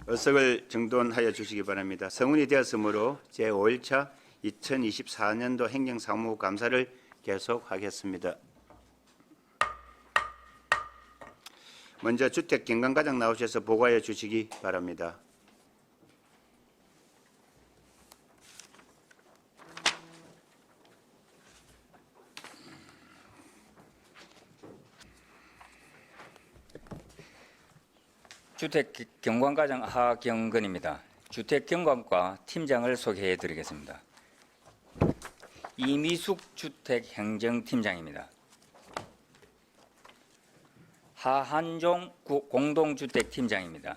의석을 정돈하여 주시기 바랍니다. 성운이 되었으므로 제5일차 2024년도 행정사무감사를 계속하겠습니다. 먼저 주택경관과장 나오셔서 보고하여 주시기 바랍니다. 주택경관과장 하경근입니다. 주택경관과 팀장을 소개해 드리겠습니다. 이미숙 주택행정팀장입니다. 하한종 공동주택팀장입니다.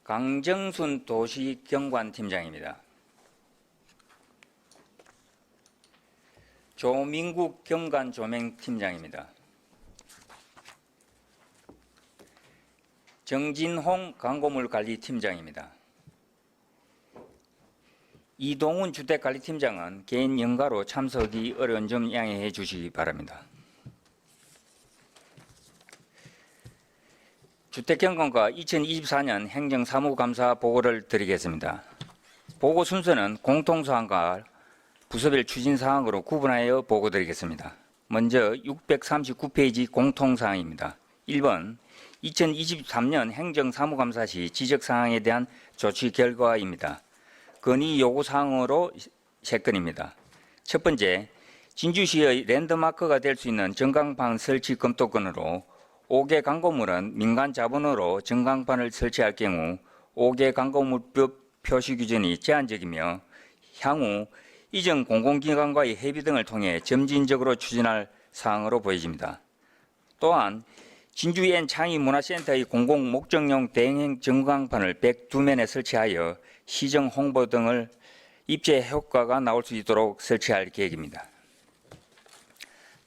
강정순 도시경관팀장입니다. 조민국 경관조명팀장입니다. 정진홍 광고물관리팀장입니다. 이동훈 주택관리팀장은 개인 연가로 참석이 어려운 점 양해해 주시기 바랍니다. 주택경관과 2024년 행정사무감사 보고를 드리겠습니다. 보고 순서는 공통사항과 부서별 추진사항으로 구분하여 보고드리겠습니다. 먼저 639페이지 공통사항입니다. 1번 2023년 행정사무감사 시 지적사항에 대한 조치 결과입니다. 건의 요구사항으로 3건입니다. 첫 번째, 진주시의 랜드마크가 될 수 있는 전광판 설치 검토건으로 5개 광고물은 민간 자본으로 전광판을 설치할 경우 5개 광고물법 표시 규정이 제한적이며 향후 이전 공공기관과의 협의 등을 통해 점진적으로 추진할 사항으로 보여집니다. 또한 진주 N창의문화센터의 공공목적용 대행 전광판을 102면에 설치하여 시정 홍보 등을 입체 효과가 나올 수 있도록 설치할 계획입니다.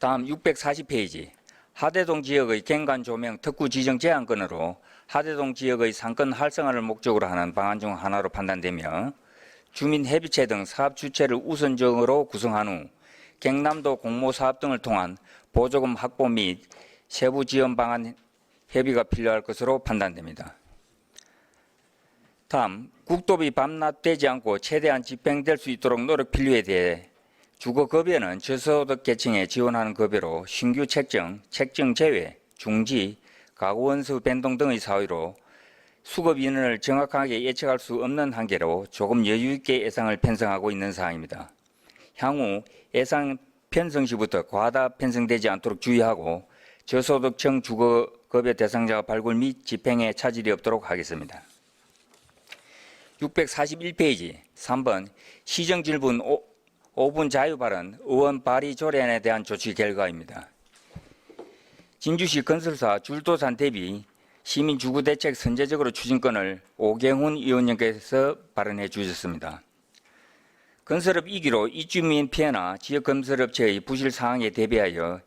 다음 640페이지 하대동 지역의 경관 조명 특구 지정 제한건으로 하대동 지역의 상권 활성화를 목적으로 하는 방안 중 하나로 판단되며 주민협의체 등 사업 주체를 우선적으로 구성한 후 경남도 공모사업 등을 통한 보조금 확보 및 세부 지원 방안 협의가 필요할 것으로 판단됩니다. 다음, 국도비 반납되지 않고 최대한 집행될 수 있도록 노력 필요에 대해 주거급여는 저소득 계층에 지원하는 급여로 신규 책정, 책정 제외, 중지, 가구원수 변동 등의 사유로 수급 인원을 정확하게 예측할 수 없는 한계로 조금 여유 있게 예상을 편성하고 있는 사항입니다. 향후 예상 편성 시부터 과다 편성되지 않도록 주의하고 저소득층 주거급여 대상자 발굴 및 집행에 차질이 없도록 하겠습니다. 641페이지 3번 시정질문 5분 자유발언 의원 발의 조례안에 대한 조치 결과입니다. 진주시 건설사 줄도산 대비 시민주거대책 선제적으로 추진권을 오경훈 위원님께서 발언해 주셨습니다. 건설업 2기로 입주민 피해나 지역건설업체의 부실 상황에 대비하여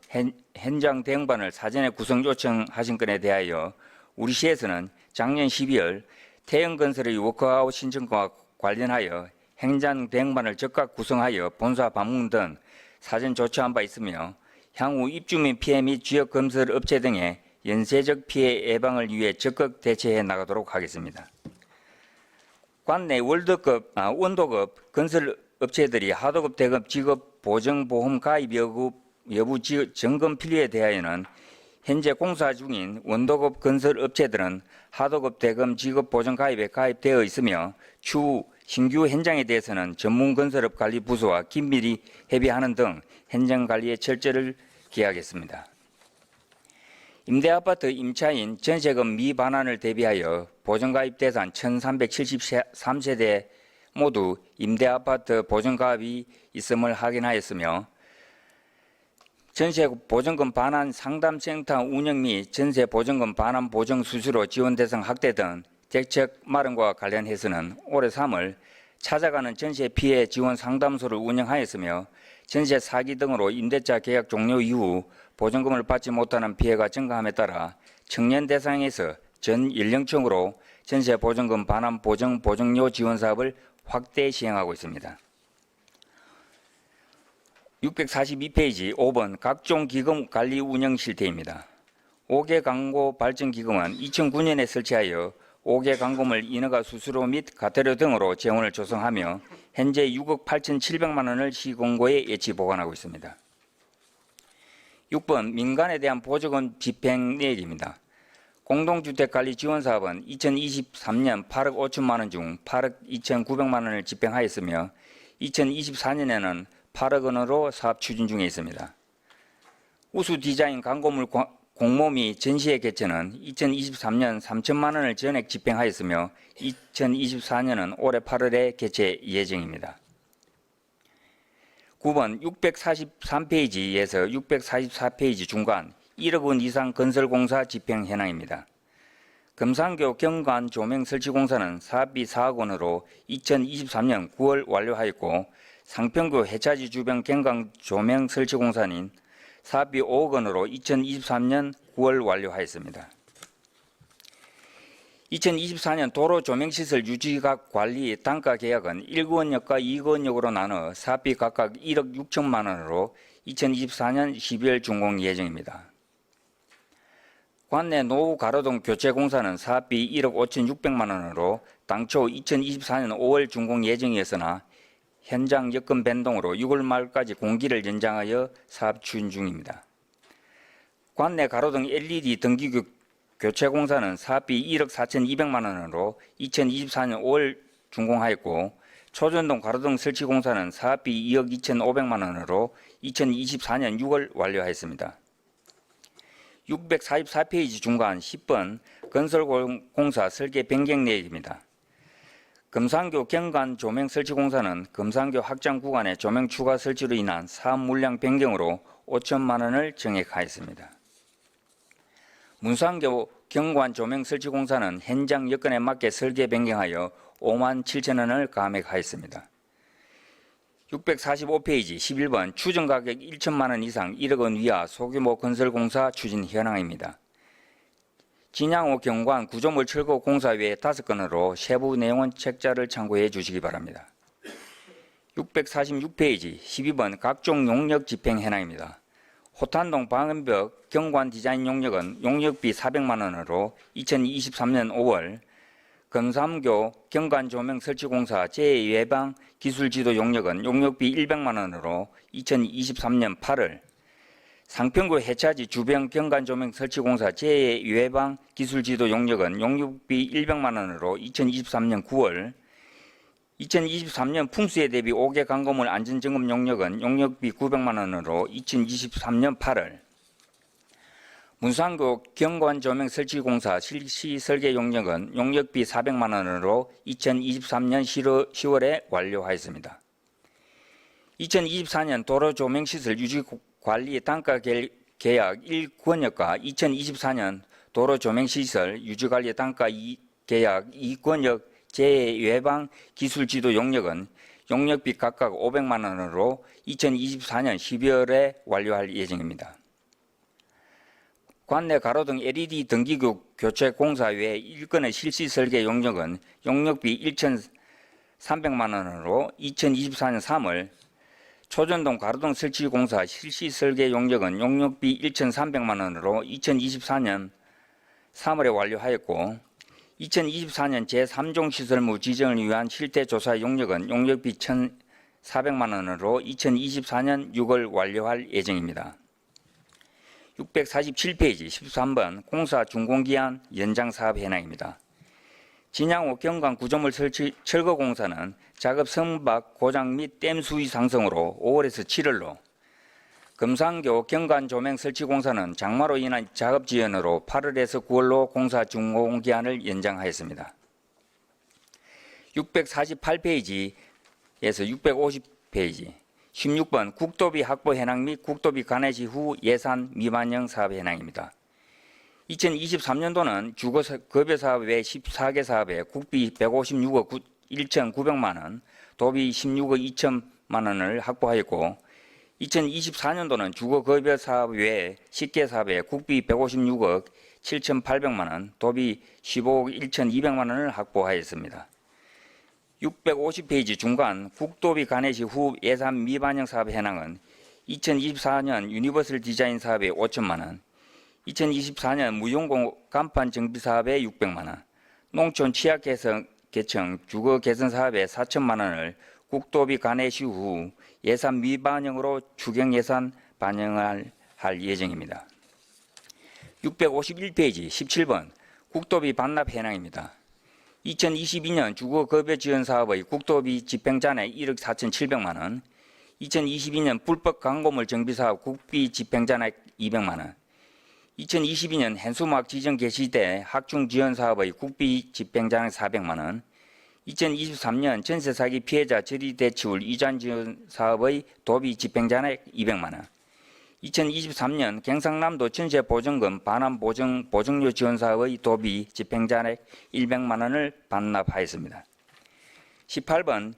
현장 대응반을 사전에 구성 요청하신 건에 대하여 우리 시에서는 작년 12월 태영건설의 워크아웃 신청과 관련하여 현장 대응반을 적극 구성하여 본사 방문 등 사전 조처한 바 있으며 향후 입주민 피해 및 지역건설업체 등의 연쇄적 피해 예방을 위해 적극 대처해 나가도록 하겠습니다. 관내 원도급 건설업체들이 하도급 대급 지급 보정보험 가입 여부 점검 필요에 대하여는 현재 공사 중인 원도급 건설업체들은 하도급 대금 지급 보정 가입에 가입되어 있으며 추후 신규 현장에 대해서는 전문건설업 관리부서와 긴밀히 협의하는 등 현장관리의 철저를 기하겠습니다. 임대아파트 임차인 전세금 미반환을 대비하여 보정가입 대상 1373세대 모두 임대아파트 보정가입이 있음을 확인하였으며 전세 보증금 반환 상담센터 운영 및 전세 보증금 반환 보정 수수료 지원 대상 확대 등 대책 마련과 관련해서는 올해 3월 찾아가는 전세 피해 지원 상담소를 운영하였으며 전세 사기 등으로 임대차 계약 종료 이후 보증금을 받지 못하는 피해가 증가함에 따라 청년 대상에서 전 연령층으로 전세 보증금 반환 보정료 지원 사업을 확대 시행하고 있습니다. 642페이지 5번 각종 기금 관리 운영 실태입니다. 5개 광고 발전 기금은 2009년에 설치하여 5개 광고물 인허가 수수료 및 과태료 등으로 재원을 조성하며 현재 6억 8,700만 원을 시공고에 예치 보관하고 있습니다. 6번 민간에 대한 보조금 집행 내역입니다. 공동주택관리지원사업은 2023년 8억 5천만 원 중 8억 2,900만 원을 집행하였으며 2024년에는 8억 원으로 사업 추진 중에 있습니다. 우수 디자인 광고물 공모 및 전시회 개최는 2023년 3천만 원을 전액 집행하였으며 2024년은 올해 8월에 개최 예정입니다. 9번 643페이지에서 644페이지 중간 1억 원 이상 건설공사 집행 현황입니다. 금산교 경관 조명 설치 공사는 사업비 4억 원으로 2023년 9월 완료하였고 상평교 해차지 주변 경관 조명 설치 공사는 사업비 5억 원으로 2023년 9월 완료하였습니다. 2024년 도로 조명시설 유지각 관리 단가 계약은 1구원역과 2구원역으로 나눠 사업비 각각 1억 6천만 원으로 2024년 12월 준공 예정입니다. 관내 노후 가로등 교체 공사는 사업비 1억 5,600만 원으로 당초 2024년 5월 준공 예정이었으나 현장 여건 변동으로 6월 말까지 공기를 연장하여 사업 추진 중입니다. 관내 가로등 LED 등기구 교체 공사는 사업비 1억 4,200만 원으로 2024년 5월 준공하였고 초전동 가로등 설치 공사는 사업비 2억 2,500만 원으로 2024년 6월 완료하였습니다. 644페이지 중간 10번 건설공사 설계 변경 내역입니다. 금산교 경관 조명 설치 공사는 금산교 확장 구간의 조명 추가 설치로 인한 사업 물량 변경으로 5천만 원을 증액하였습니다. 문산교 경관 조명 설치 공사는 현장 여건에 맞게 설계 변경하여 5만 7천 원을 감액하였습니다. 645페이지 11번 추정가격 1천만 원 이상 1억 원 이하 소규모 건설공사 추진 현황입니다. 진양호 경관 구조물 철거 공사 외에 5건으로 세부 내용은 책자를 참고해 주시기 바랍니다. 646페이지 12번 각종 용역 집행 현황입니다. 호탄동 방음벽 경관 디자인 용역은 용역비 400만 원으로 2023년 5월, 금삼교 경관 조명 설치 공사 재예방 기술지도 용역은 용역비 100만 원으로 2023년 8월, 상평구 해차지 주변 경관 조명 설치 공사 재예방 기술지도 용역은 용역비 100만 원으로 2023년 9월, 2023년 풍수에 대비 5개 광고물 안전점검 용역은 용역비 900만 원으로 2023년 8월, 문산구 경관 조명 설치 공사 실시 설계 용역은 용역비 400만 원으로 2023년 10월에 완료하였습니다. 2024년 도로 조명 시설 유지 관리 단가 계약 1권역과 2024년 도로 조명 시설 유지 관리 단가 계약 2권역 재예방 기술 지도 용역은 용역비 각각 500만 원으로 2024년 12월에 완료할 예정입니다. 관내 가로등 LED 등기구 교체 공사 외 1건의 실시 설계 용역은 용역비 1,300만 원으로 2024년 3월, 초전동 가로등 설치 공사 실시 설계 용역은 용역비 1,300만 원으로 2024년 3월에 완료하였고 2024년 제3종 시설물 지정을 위한 실태조사 용역은 용역비 1,400만 원으로 2024년 6월 완료할 예정입니다. 647페이지 13번 공사 준공기한 연장 사업 현황입니다. 진양호 경관 구조물 설치 철거 공사는 작업 선박 고장 및 댐 수위 상승으로 5월에서 7월로, 금산교 경관 조명 설치 공사는 장마로 인한 작업 지연으로 8월에서 9월로 공사 준공기한을 연장하였습니다. 648페이지에서 650페이지 16번 국도비 확보 현황 및 국도비 관해시 후 예산 미반영 사업 현황입니다. 2023년도는 주거급여 사업 외 14개 사업에 국비 156억 1,900만 원, 도비 16억 2천만 원을 확보하였고 2024년도는 주거급여 사업 외 10개 사업에 국비 156억 7,800만 원, 도비 15억 1,200만 원을 확보하였습니다. 650페이지 중간 국도비 관해시 후 예산 미반영 사업 현황은 2024년 유니버설 디자인 사업에 5천만 원, 2024년 무용고 간판 정비 사업에 600만 원, 농촌 취약계층 주거 개선 사업에 4천만 원을 국토비 간해시 후 예산 미반영으로 추경 예산 반영할 예정입니다. 651페이지 17번 국토비 반납 현황입니다. 2022년 주거급여 지원 사업의 국토비 집행잔액 1억 4,700만 원, 2022년 불법 광고물 정비 사업 국비 집행잔액 200만 원, 2022년 현수막 지정 개시대 학중 지원 사업의 국비 집행잔액 400만 원, 2023년 전세 사기 피해자 처리 대출 이전 지원 사업의 도비 집행잔액 200만 원, 2023년 경상남도 전세 보증금 반환 보증료 지원 사업의 도비 집행잔액 100만 원을 반납하였습니다. 18번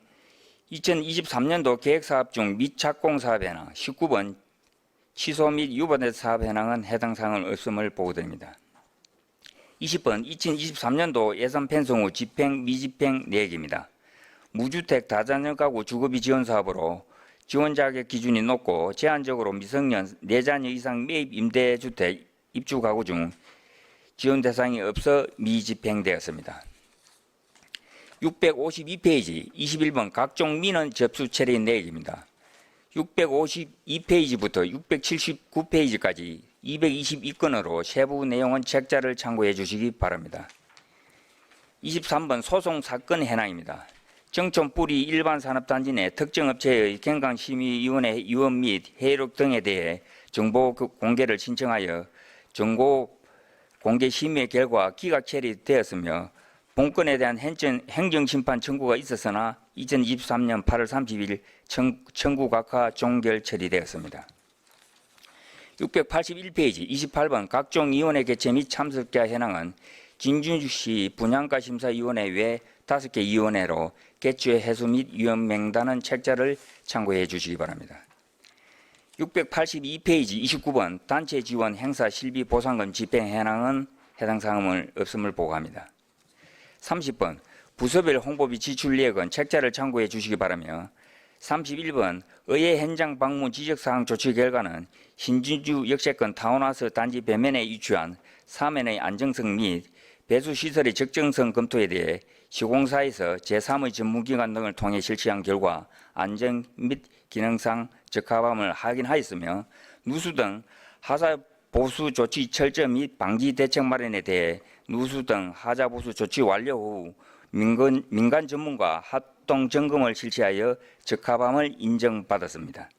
2023년도 계획사업 중 및 착공 사업 현황, 19번 취소 및 유보된 사업 현황은 해당 사항은 없음을 보고드립니다. 20번 2023년도 예산 편성 후 집행 미집행 내역입니다. 무주택 다자녀 가구 주거비 지원 사업으로 지원 자격 기준이 높고 제한적으로 미성년 4자녀 이상 매입 임대주택 입주 가구 중 지원 대상이 없어 미집행되었습니다. 652페이지 21번 각종 민원 접수 처리 내역입니다. 652페이지부터 679페이지까지 222건으로 세부 내용은 책자를 참고해 주시기 바랍니다. 23번 소송 사건 현황입니다. 정촌 뿌리 일반산업단지 내 특정 업체의 경강심의위원회 위원 및 회의록 등에 대해 정보 공개를 신청하여 정보 공개 심의 결과 기각 처리되었으며 본건에 대한 행정심판 청구가 있었으나 2023년 8월 30일 청구 각하 종결 처리되었습니다. 681페이지 28번 각종 위원회 개최 및 참석자 현황은 진주시 분양가심사위원회 외 5개 위원회로 개최 해소 및 위원 명단은 책자를 참고해 주시기 바랍니다. 682페이지 29번 단체 지원 행사 실비 보상금 집행 현황은 해당 사항을 없음을 보고합니다. 30번 부서별 홍보비 지출 내역은 책자를 참고해 주시기 바라며 31번 의회 현장 방문 지적사항 조치 결과는 신진주 역세권 타운하우스 단지 배면에 위치한 사면의 안정성 및 배수시설의 적정성 검토에 대해 시공사에서 제3의 전문기관 등을 통해 실시한 결과 안정 및 기능상 적합함을 확인하였으며 누수 등 하자 보수 조치 철저 및 방지 대책 마련에 대해 누수 등 하자 보수 조치 완료 후 민간 전문가 합동 점검을 실시하여 적합함을 인정받았습니다.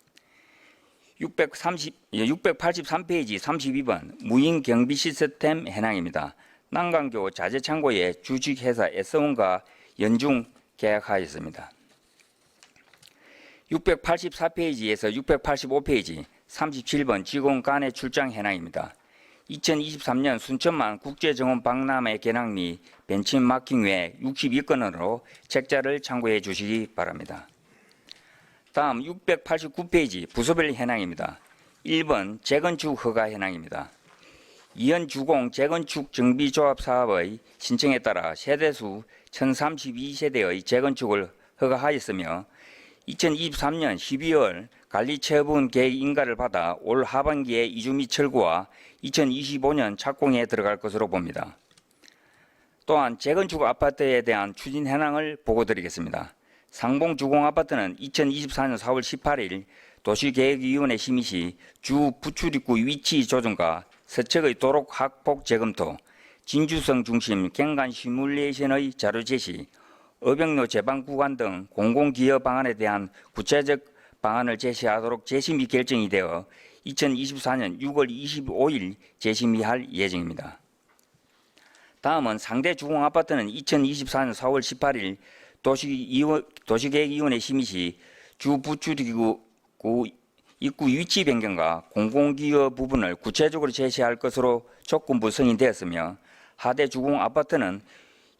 683페이지 32번 무인 경비 시스템 현황입니다. 난강교 자재창고에 주식회사 S원과 연중 계약하였습니다. 684페이지에서 685페이지 37번 직원 간의 출장 현황입니다. 2023년 순천만 국제정원 박람회 개랑 및 벤치마킹 외 62건으로 책자를 참고해 주시기 바랍니다. 다음 689페이지 부서별 현황입니다. 1번 재건축 허가 현황입니다. 이현주공 재건축 정비조합 사업의 신청에 따라 세대수 1032세대의 재건축을 허가하였으며 2023년 12월 관리처분 계획 인가를 받아 올 하반기에 이주 및 철거와 2025년 착공에 들어갈 것으로 봅니다. 또한 재건축 아파트에 대한 추진 현황을 보고드리겠습니다. 상봉주공아파트는 2024년 4월 18일 도시계획위원회 심의 시 주 부출입구 위치 조정과 서측의 도로 확폭 재검토, 진주성 중심 경관 시뮬레이션의 자료 제시, 어병로 제방 구간 등 공공기여 방안에 대한 구체적 방안을 제시하도록 재심의 결정이 되어 2024년 6월 25일 재심의할 예정입니다. 다음은 상대주공아파트는 2024년 4월 18일 도시계획위원회 심의 시 주 부출입구 입구 위치 변경과 공공기여 부분을 구체적으로 제시할 것으로 조건부 승인되었으며 하대 주공 아파트는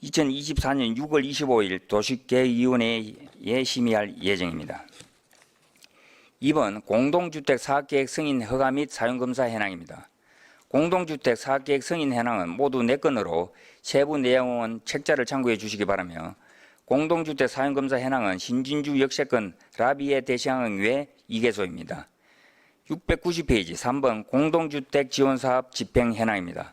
2024년 6월 25일 도시계획위원회에 심의할 예정입니다. 2번 공동주택 사업계획 승인 허가 및 사용검사 현황입니다. 공동주택 사업계획 승인 현황은 모두 4건으로 세부 내용은 책자를 참고해 주시기 바라며 공동주택 사용검사 현황은 신진주 역세권 라비에 대시항 외 2개소입니다. 690페이지 3번 공동주택 지원사업 집행 현황입니다.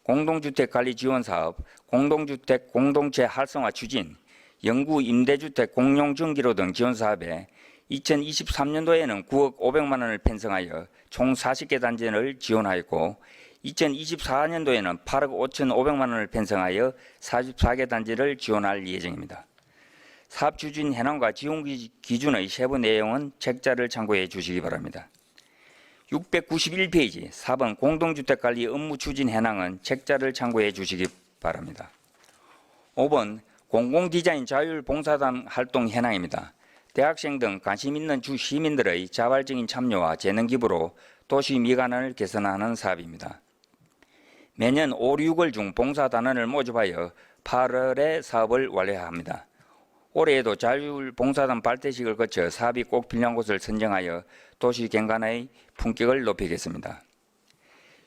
공동주택 관리 지원사업, 공동주택 공동체 활성화 추진, 영구 임대주택 공용 증기로 등 지원사업에 2023년도에는 9억 500만 원을 편성하여 총 40개 단지를 지원하였고 2024년도에는 8억 5,500만 원을 편성하여 44개 단지를 지원할 예정입니다. 사업 추진 현황과 지원 기준의 세부 내용은 책자를 참고해 주시기 바랍니다. 691페이지 4번 공동주택관리 업무 추진 현황은 책자를 참고해 주시기 바랍니다. 5번 공공디자인 자율봉사단 활동 현황입니다. 대학생 등 관심 있는 주 시민들의 자발적인 참여와 재능 기부로 도시 미관을 개선하는 사업입니다. 매년 5, 6월 중 봉사단원을 모집하여 8월에 사업을 완료합니다. 올해에도 자율봉사단 발대식을 거쳐 사업이 꼭 필요한 곳을 선정하여 도시 경관의 품격을 높이겠습니다.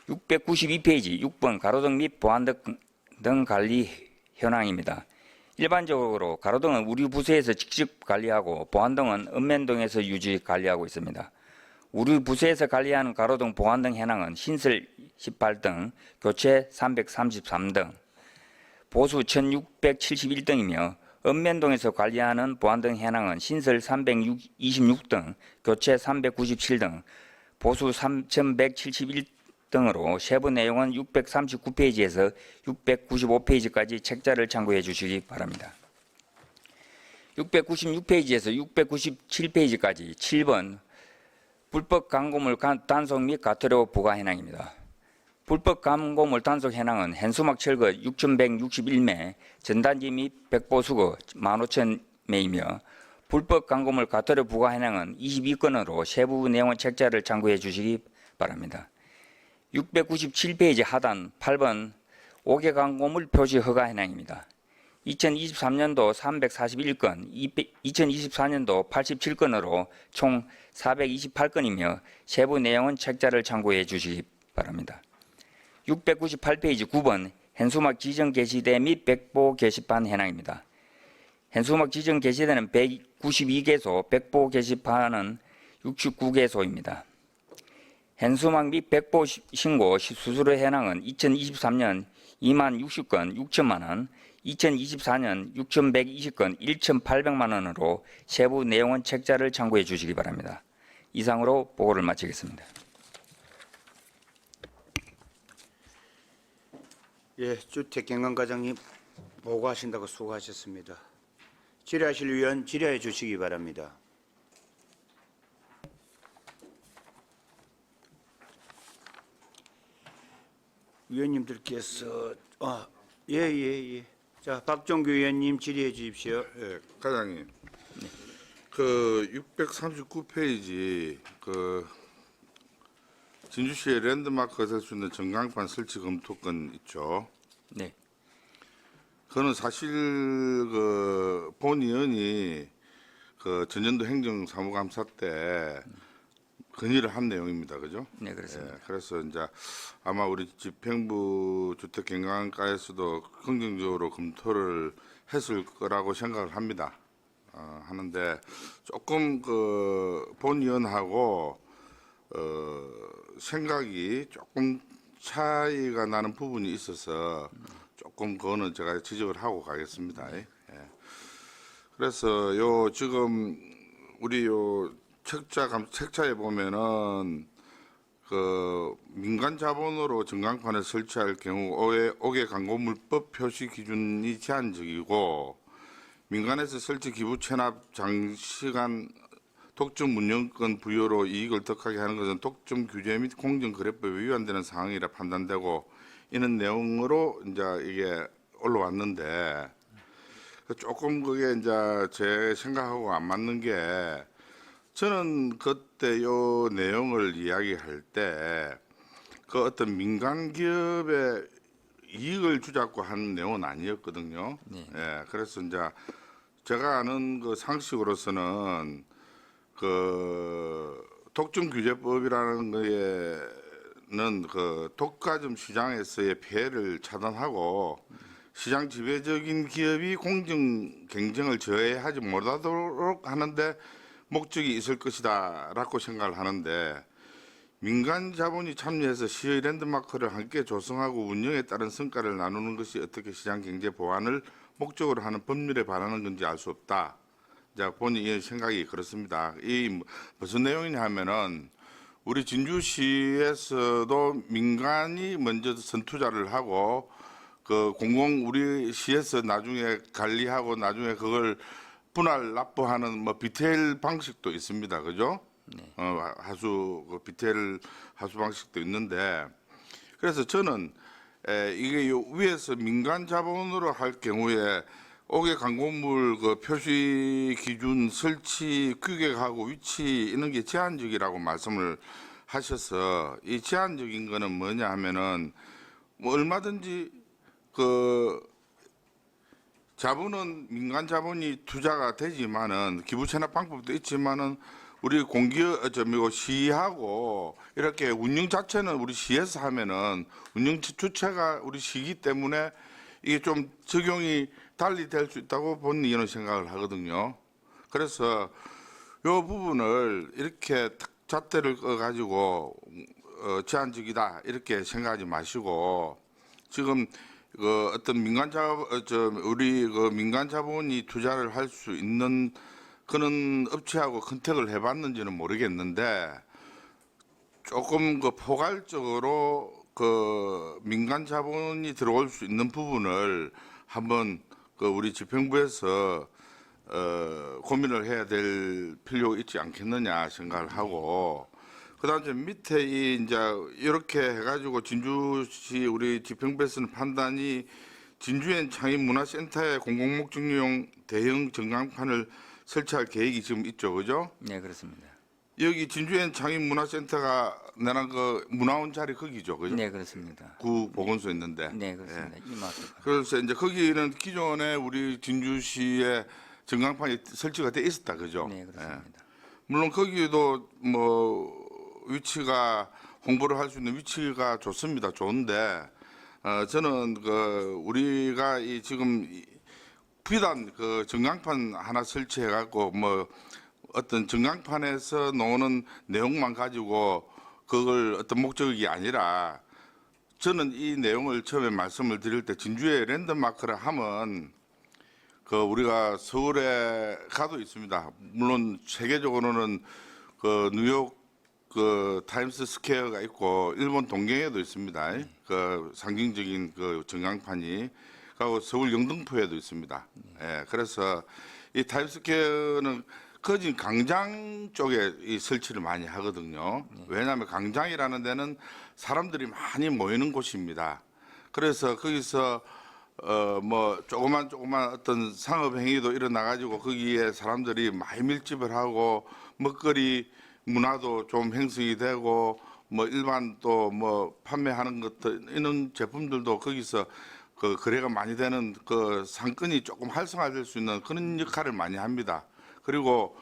692페이지 6번 가로등 및 보안등 관리 현황입니다. 일반적으로 가로등은 우리 부서에서 직접 관리하고 보안등은 읍면동에서 유지 관리하고 있습니다. 우리 부서에서 관리하는 가로등 보안등 현황은 신설 18등, 교체 333등, 보수 1671등이며 읍면동에서 관리하는 보안등 현황은 신설 326등, 교체 397등, 보수 3171등으로 세부 내용은 639페이지에서 695페이지까지 책자를 참고해 주시기 바랍니다. 696페이지에서 697페이지까지 7번 불법 광고물 단속 및 과태료 부과 현황입니다. 불법 광고물 단속 현황은 현수막 철거 6,161매, 전단지 및 백보수거 15,000매이며 불법 광고물 과태료 부과 현황은 22건으로 세부 내용은 책자를 참고해 주시기 바랍니다. 697페이지 하단 8번 5개 광고물 표시 허가 현황입니다. 2023년도 341건, 2024년도 87건으로 총 428건이며 세부 내용은 책자를 참고해 주시기 바랍니다. 698페이지 9번 현수막 지정 게시대 및 백보 게시판 현황입니다. 현수막 지정 게시대는 192개소, 백보 게시판은 69개소입니다. 현수막 및 백보 신고 수수료 현황은 2023년 2만 60건 6천만 원, 2024년 6,120건 1,800만 원으로 세부 내용은 책자를 참고해 주시기 바랍니다. 이상으로 보고를 마치겠습니다. 예, 주택경관과장님 보고하신다고 수고하셨습니다. 질의하실 위원 질의해 주시기 바랍니다. 위원님들께서 예. 자, 박종규 위원님 질의해 주십시오. 예, 과장님. 그 639페이지 그 진주시의 랜드마크가 될 수 있는 전광판 설치 검토권 있죠. 네. 그거는 사실 그 본 의원이 그 전년도 행정사무감사 때 건의를 한 내용입니다. 그죠? 네, 그렇습니다. 예, 그래서 이제 아마 우리 집행부 주택경관과에서도 긍정적으로 검토를 했을 거라고 생각을 합니다. 하는데 조금 그 본 의원하고 생각이 조금 차이가 나는 부분이 있어서 조금 그거는 제가 지적을 하고 가겠습니다. 예. 그래서 요 지금 우리 요 책자에 보면은 그 민간 자본으로 전광판을 설치할 경우 5개 광고물법 표시 기준이 제한적이고 민간에서 설치 기부 체납 장시간 독점 운영권 부여로 이익을 덕하게 하는 것은 독점 규제 및 공정거래법에 위반되는 상황이라 판단되고 이런 내용으로 이제 이게 올라왔는데 조금 그게 이제 제 생각하고 안 맞는 게 저는 그때 요 내용을 이야기할 때 그 어떤 민간 기업의 이익을 주자고 한 내용은 아니었거든요. 네. 예, 그래서 이제 제가 아는 그 상식으로서는 그 독점 규제법이라는 거에는 그 독과점 시장에서의 폐해를 차단하고 시장 지배적인 기업이 공정 경쟁을 저해하지 못하도록 하는데 목적이 있을 것이다라고 생각을 하는데 민간 자본이 참여해서 시의 랜드마크를 함께 조성하고 운영에 따른 성과를 나누는 것이 어떻게 시장 경제 보완을 목적으로 하는 법률에 반하는 건지 알 수 없다. 자, 본인의 생각이 그렇습니다. 이 무슨 내용이냐 하면은 우리 진주시에서도 민간이 먼저 선투자를 하고 그 우리 시에서 나중에 관리하고 나중에 그걸 분할 납부하는 뭐 비텔 방식도 있습니다. 그죠? 네. 비텔 하수 방식도 있는데 그래서 저는 이게 요 위에서 민간 자본으로 할 경우에 옥외 강곡물 그 표시 기준 설치 규격하고 위치 이런 게 제한적이라고 말씀을 하셔서 이 제한적인 거는 뭐냐 하면은 뭐 얼마든지 그 자본은 민간 자본이 투자가 되지만은 기부 체납 방법도 있지만은 우리 시하고 이렇게 운영 자체는 우리 시에서 하면은 운영 주체가 우리 시기 때문에 이게 좀 적용이 달리 될 수 있다고 본인은 생각을 하거든요. 그래서 이 부분을 이렇게 잣대를 가지고 제한적이다 이렇게 생각하지 마시고 지금 그 어떤 우리 그 민간 자본이 투자를 할 수 있는 그런 업체하고 컨택을 해봤는지는 모르겠는데 조금 그 포괄적으로 그 민간 자본이 들어올 수 있는 부분을 한번 그 우리 집행부에서 고민을 해야 될 필요가 있지 않겠느냐 생각을 하고 그다음에 밑에 이제 이렇게 해가지고 진주시 우리 집행부에서는 판단이 진주엔 창의문화센터에 공공목적용 대형 전광판을 설치할 계획이 지금 있죠, 그죠? 네, 그렇습니다. 여기 진주엔 창의문화센터가 내랑 그 문화원 자리 거기죠, 그죠? 네, 그렇습니다. 구 보건소 있는데. 네, 그렇습니다. 이마트. 그래서 이제 거기는 기존에 우리 진주시에 전광판이 설치가 돼 있었다, 그죠? 네, 그렇습니다. 물론 거기도 뭐 위치가 홍보를 할 수 있는 위치가 좋습니다. 좋은데 저는 그 우리가 이 지금 비단 그 전광판 하나 설치해 갖고 뭐 어떤 전광판에서 나오는 내용만 가지고 그걸 어떤 목적이 아니라 저는 이 내용을 처음에 말씀을 드릴 때 진주에 랜드마크를 하면 그 우리가 서울에 가도 있습니다. 물론 세계적으로는 그 뉴욕 그 타임스 스퀘어가 있고 일본 동경에도 있습니다. 그 상징적인 그 전광판이 그리고 서울 영등포에도 있습니다. 예, 그래서 이 타임스 스퀘어는 거진 강장 쪽에 이 설치를 많이 하거든요. 왜냐하면 강장이라는 데는 사람들이 많이 모이는 곳입니다. 그래서 거기서 뭐 조그만 어떤 상업 행위도 일어나 가지고 거기에 사람들이 많이 밀집을 하고 먹거리 문화도 좀 형성이 되고 뭐 일반 또 뭐 판매하는 것들 이런 제품들도 거기서 그 거래가 많이 되는 그 상권이 조금 활성화될 수 있는 그런 역할을 많이 합니다. 그리고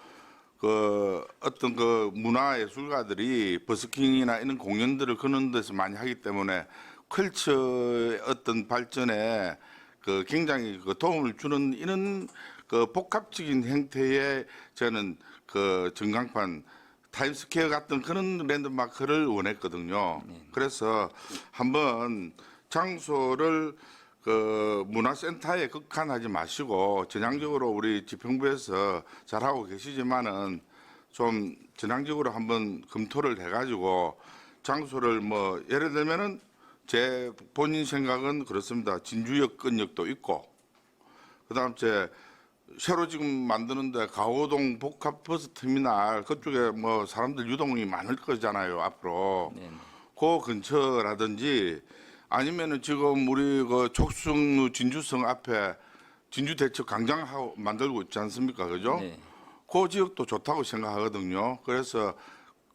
그 어떤 그 문화예술가들이 버스킹이나 이런 공연들을 그런 데서 많이 하기 때문에 컬처의 어떤 발전에 그 굉장히 그 도움을 주는 이런 그 복합적인 형태의 저는 그 전광판 타임스퀘어 같은 그런 랜드마크를 원했거든요. 그래서 한번 장소를 그 문화센터에 국한하지 마시고 전향적으로 우리 집행부에서 잘하고 계시지만은 좀 전향적으로 한번 검토를 해가지고 장소를 뭐 예를 들면은 제 본인 생각은 그렇습니다. 진주역 근역도 있고 그다음 제 새로 지금 만드는데 가오동 복합버스 터미널 그쪽에 뭐 사람들 유동이 많을 거잖아요 앞으로. 네, 그 근처라든지 아니면은 지금 우리 그 촉순루 진주성 앞에 진주대첩 광장 만들고 있지 않습니까, 그죠? 네. 그 지역도 좋다고 생각하거든요. 그래서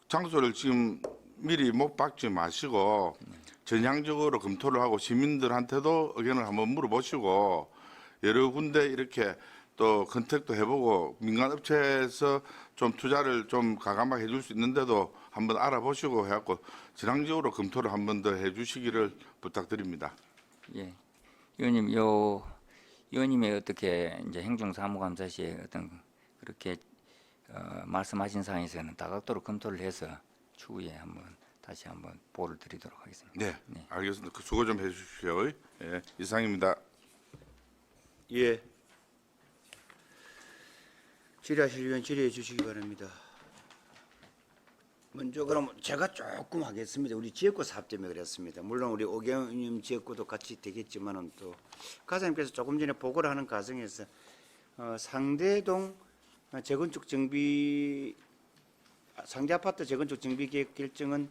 장소를 지금 미리 못 박지 마시고 전향적으로 검토를 하고 시민들한테도 의견을 한번 물어보시고 여러 군데 이렇게 또 컨택도 해보고 민간 업체에서 좀 투자를 좀 가감하게 해줄 수 있는데도 한번 알아보시고 해갖고 전향적으로 검토를 한번 더 해주시기를 부탁드립니다. 예. 의원님, 의원님의 어떻게 이제 행정사무감사시에 어떤 그렇게 말씀하신 사항에서는 다각도로 검토를 해서 추후에 한번 다시 한번 보를 드리도록 하겠습니다. 네, 알겠습니다. 그 수고 좀 해주십시오. 예, 이상입니다. 예. 질의하실 의원 질의해 주시기 바랍니다. 먼저 그럼 제가 조금 하겠습니다. 우리 지역구 사업 때문에 그랬습니다. 물론 우리 오경님 지역구도 같이 되겠지만은 또 가사님께서 조금 전에 보고를 하는 과정에서 상대동 재건축 정비 상대 아파트 재건축 정비 계획 결정은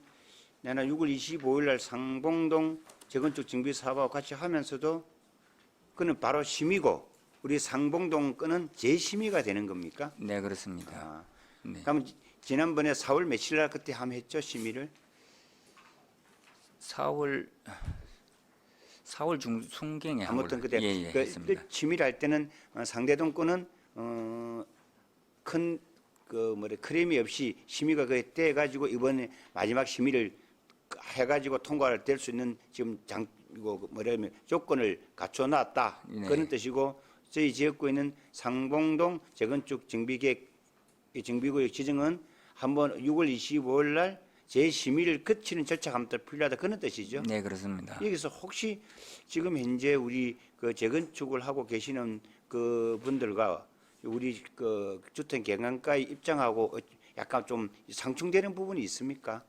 내년 6월 25일 날 상봉동 재건축 정비 사업하고 같이 하면서도 그는 바로 심의고 우리 상봉동 건은 재심의가 되는 겁니까? 네, 그렇습니다. 아, 네. 그러면 지난번에 4월 며칠 날 그때 함 했죠 심의를? 4월 중순경에 아무튼 그때 예, 그 했습니다. 심의를 할 때는 상대동 건은 큰 그 크림이 없이 심의가 그때 해가지고 이번에 마지막 심의를 해가지고 통과를 될 수 있는 지금 이거 뭐냐면 조건을 갖춰놨다 네. 그런 뜻이고 저희 지역구에는 상봉동 재건축 정비계획 정비구역 지정은 한번 6월 25일 날 재심의를 거치는 절차가 한번 필요하다 그런 뜻이죠. 네, 그렇습니다. 여기서 혹시 지금 현재 우리 그 재건축을 하고 계시는 그 분들과 우리 그 주택 경영가의 입장하고 약간 좀 상충되는 부분이 있습니까?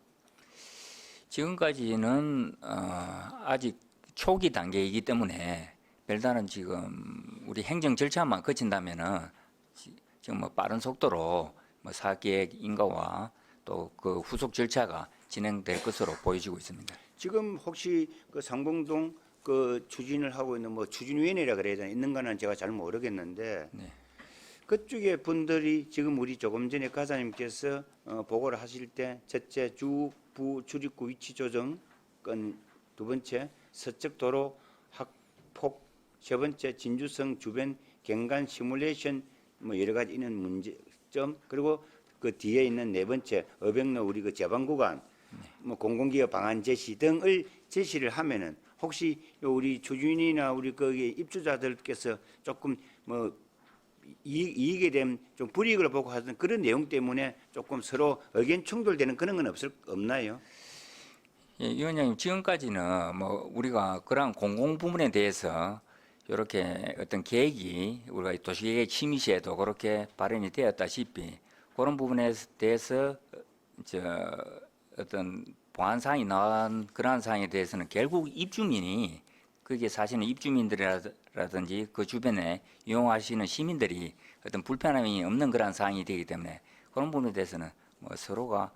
지금까지는 아직 초기 단계이기 때문에 별다른 지금 우리 행정 절차만 거친다면은 지금 뭐 빠른 속도로 뭐 사계획 인가와 또 그 후속 절차가 진행될 것으로 보여지고 있습니다. 지금 혹시 그 상봉동 그 추진을 하고 있는 뭐 추진위원회라 그래야 되나 있는가는 제가 잘 모르겠는데 네. 그쪽에 분들이 지금 우리 조금 전에 가사님께서 보고를 하실 때 첫째 주부 출입구 위치 조정 건 두 번째 서쪽 도로 학폭 세 번째 진주성 주변 경관 시뮬레이션 뭐 여러 가지 있는 문제점 그리고 그 뒤에 있는 네 번째 어백로 우리 그 제방 구간 뭐 공공기업 방안 제시 등을 제시를 하면은 혹시 요 우리 주주인이나 우리 거기 입주자들께서 조금 뭐 이익에 대한 좀 불이익을 보고 하던 그런 내용 때문에 조금 서로 의견 충돌되는 그런 건 없나요? 예, 위원장님 지금까지는 뭐 우리가 그러한 공공 부문에 대해서 이렇게 어떤 계획이 우리가 도시계획 심의시에도 그렇게 발행이 되었다시피 그런 부분에 대해서 어떤 보안 사항이 나온 그러한 사항에 대해서는 결국 입주민이 그게 사실은 입주민들이라든지 그 주변에 이용하시는 시민들이 어떤 불편함이 없는 그러한 사항이 되기 때문에 그런 부분에 대해서는 뭐 서로가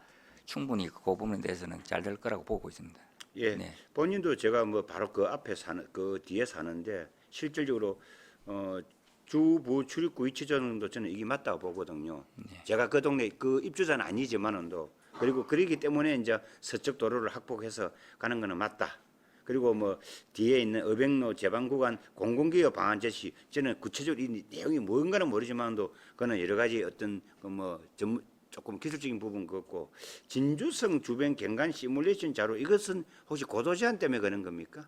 충분히 그 부분에 대해서는 잘 될 거라고 보고 있습니다. 예, 네. 본인도 제가 뭐 바로 그 앞에 사는 그 뒤에 사는데 실질적으로 주부 출입구 위치 조정도 저는 이게 맞다고 보거든요. 제가 그 동네 그 입주자는 아니지만은도 그리고 그러기 때문에 이제 서쪽 도로를 확보해서 가는 거는 맞다. 그리고 뭐 뒤에 있는 어백로 제방 구간 공공기업 방안 제시 저는 구체적으로 이 내용이 뭔가는 모르지만도 그거는 여러 가지 어떤 그뭐 조금 기술적인 부분 같고 진주성 주변 경관 시뮬레이션 자료 이것은 혹시 고도 제한 때문에 그런 겁니까?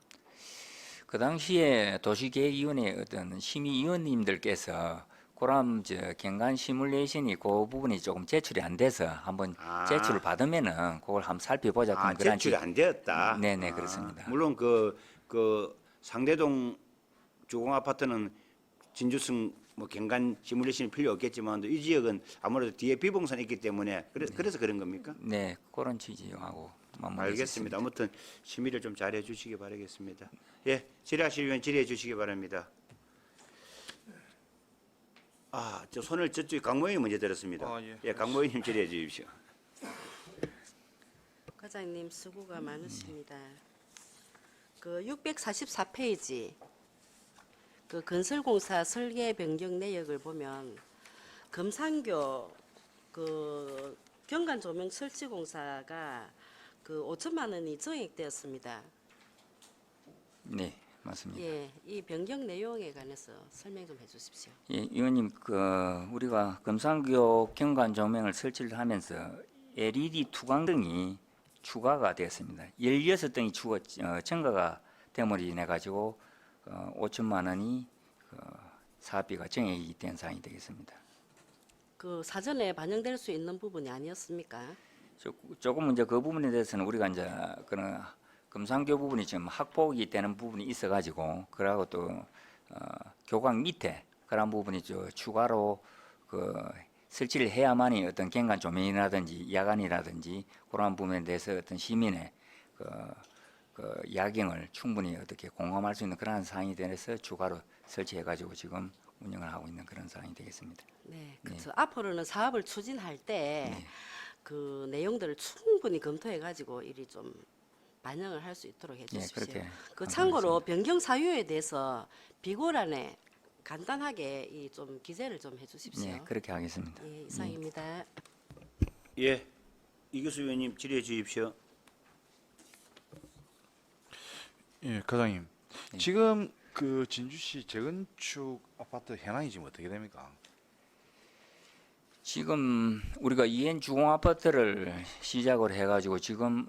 그 당시에 도시계획위원회 어떤 심의위원님들께서 그런 경관 시뮬레이션이 그 부분이 조금 제출이 안 돼서 한번 제출을 받으면은 그걸 한번 살펴보자. 제출이 안 되었다. 네네 그렇습니다. 물론 그 상대동 주공 아파트는 진주성 뭐 경관 시뮬레이션이 필요 없겠지만 이 지역은 아무래도 뒤에 비봉선이 있기 때문에 그래서 그런 겁니까? 네 그런 취지하고 알겠습니다. 아무튼 심의를 좀 잘해 주시기 바라겠습니다. 예, 질의하실 의원 질의해 주시기 바랍니다. 저 손을 저쪽 강모 의원님 먼저 들었습니다. 예, 강모 의원님 질의해 주십시오. 과장님 수고가 많으십니다. 그 644페이지 그 건설공사 설계 변경 내역을 보면 금산교 그 경관 조명 설치 공사가 그 5천만 원이 증액되었습니다. 네 맞습니다. 예, 이 변경 내용에 관해서 설명 좀 해주십시오. 예, 의원님 우리가 금산교 경관 조명을 설치를 하면서 LED 투광등이 추가가 되었습니다. 16등이 첨가가 됨으로 인해 가지고 5천만 원이 사업비가 증액이 된 사항이 되겠습니다. 그 사전에 반영될 수 있는 부분이 아니었습니까? 조금 이제 그 부분에 대해서는 우리가 이제 그런 금상교 부분이 지금 확보이 되는 부분이 있어가지고 그러고 또 교각 밑에 그런 부분이 추가로 그 설치를 해야만이 어떤 경관 조명이라든지 야간이라든지 그런 부분에 대해서 어떤 시민의 그 야경을 충분히 어떻게 공감할 수 있는 그런 사항이 돼서 추가로 설치해가지고 지금 운영을 하고 있는 그런 상황이 되겠습니다. 네, 그렇죠. 앞으로는 사업을 추진할 때 그 내용들을 충분히 검토해 가지고 일이 좀 반영을 할 수 있도록 해주십시오. 그렇게 그 참고로 변경 사유에 대해서 비고란에 간단하게 이 좀 기재를 좀 해주십시오. 네, 그렇게 하겠습니다. 예, 이상입니다. 예, 이교수 의원님 질의해 주십시오. 예, 과장님. 지금 그 진주시 재건축 아파트 현황이 지금 어떻게 됩니까? 지금 우리가 이엔 주공 아파트를 시작을 해가지고 지금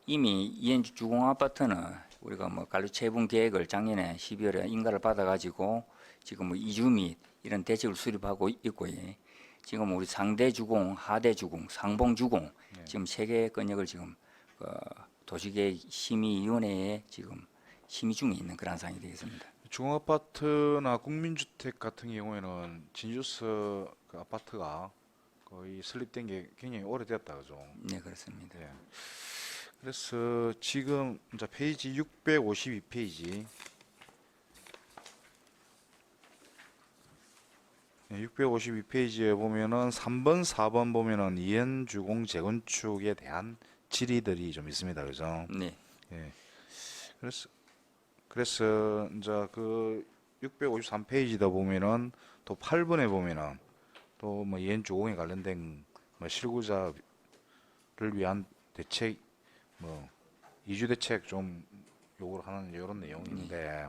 이미 이엔 주공 아파트는 우리가 뭐 관리 체분 계획을 작년에 12월에 인가를 받아가지고 지금 뭐 이주 및 이런 대책을 수립하고 있고 지금 우리 상대 주공, 하대 주공, 상봉 주공 지금 세 개의 건역을 지금 도시계획 심의위원회에 지금 심의 중에 있는 그런 상황이 되겠습니다. 중아파트나 국민주택 같은 경우에는 진주서 그 아파트가 거의 설립된 게 굉장히 오래됐다 그죠? 네, 그렇습니다. 예. 그래서 지금 이제 페이지 652페이지 652페이지에 보면은 3번, 4번 보면은 이현주공 재건축에 대한 질의들이 좀 있습니다. 그죠? 네. 예. 그래서 이제 그 653페이지다 보면은 또 8번에 보면은 또 뭐 이현주공에 관련된 뭐 실구자를 위한 대책 뭐 이주 대책 좀 요구를 하는 이런 내용인데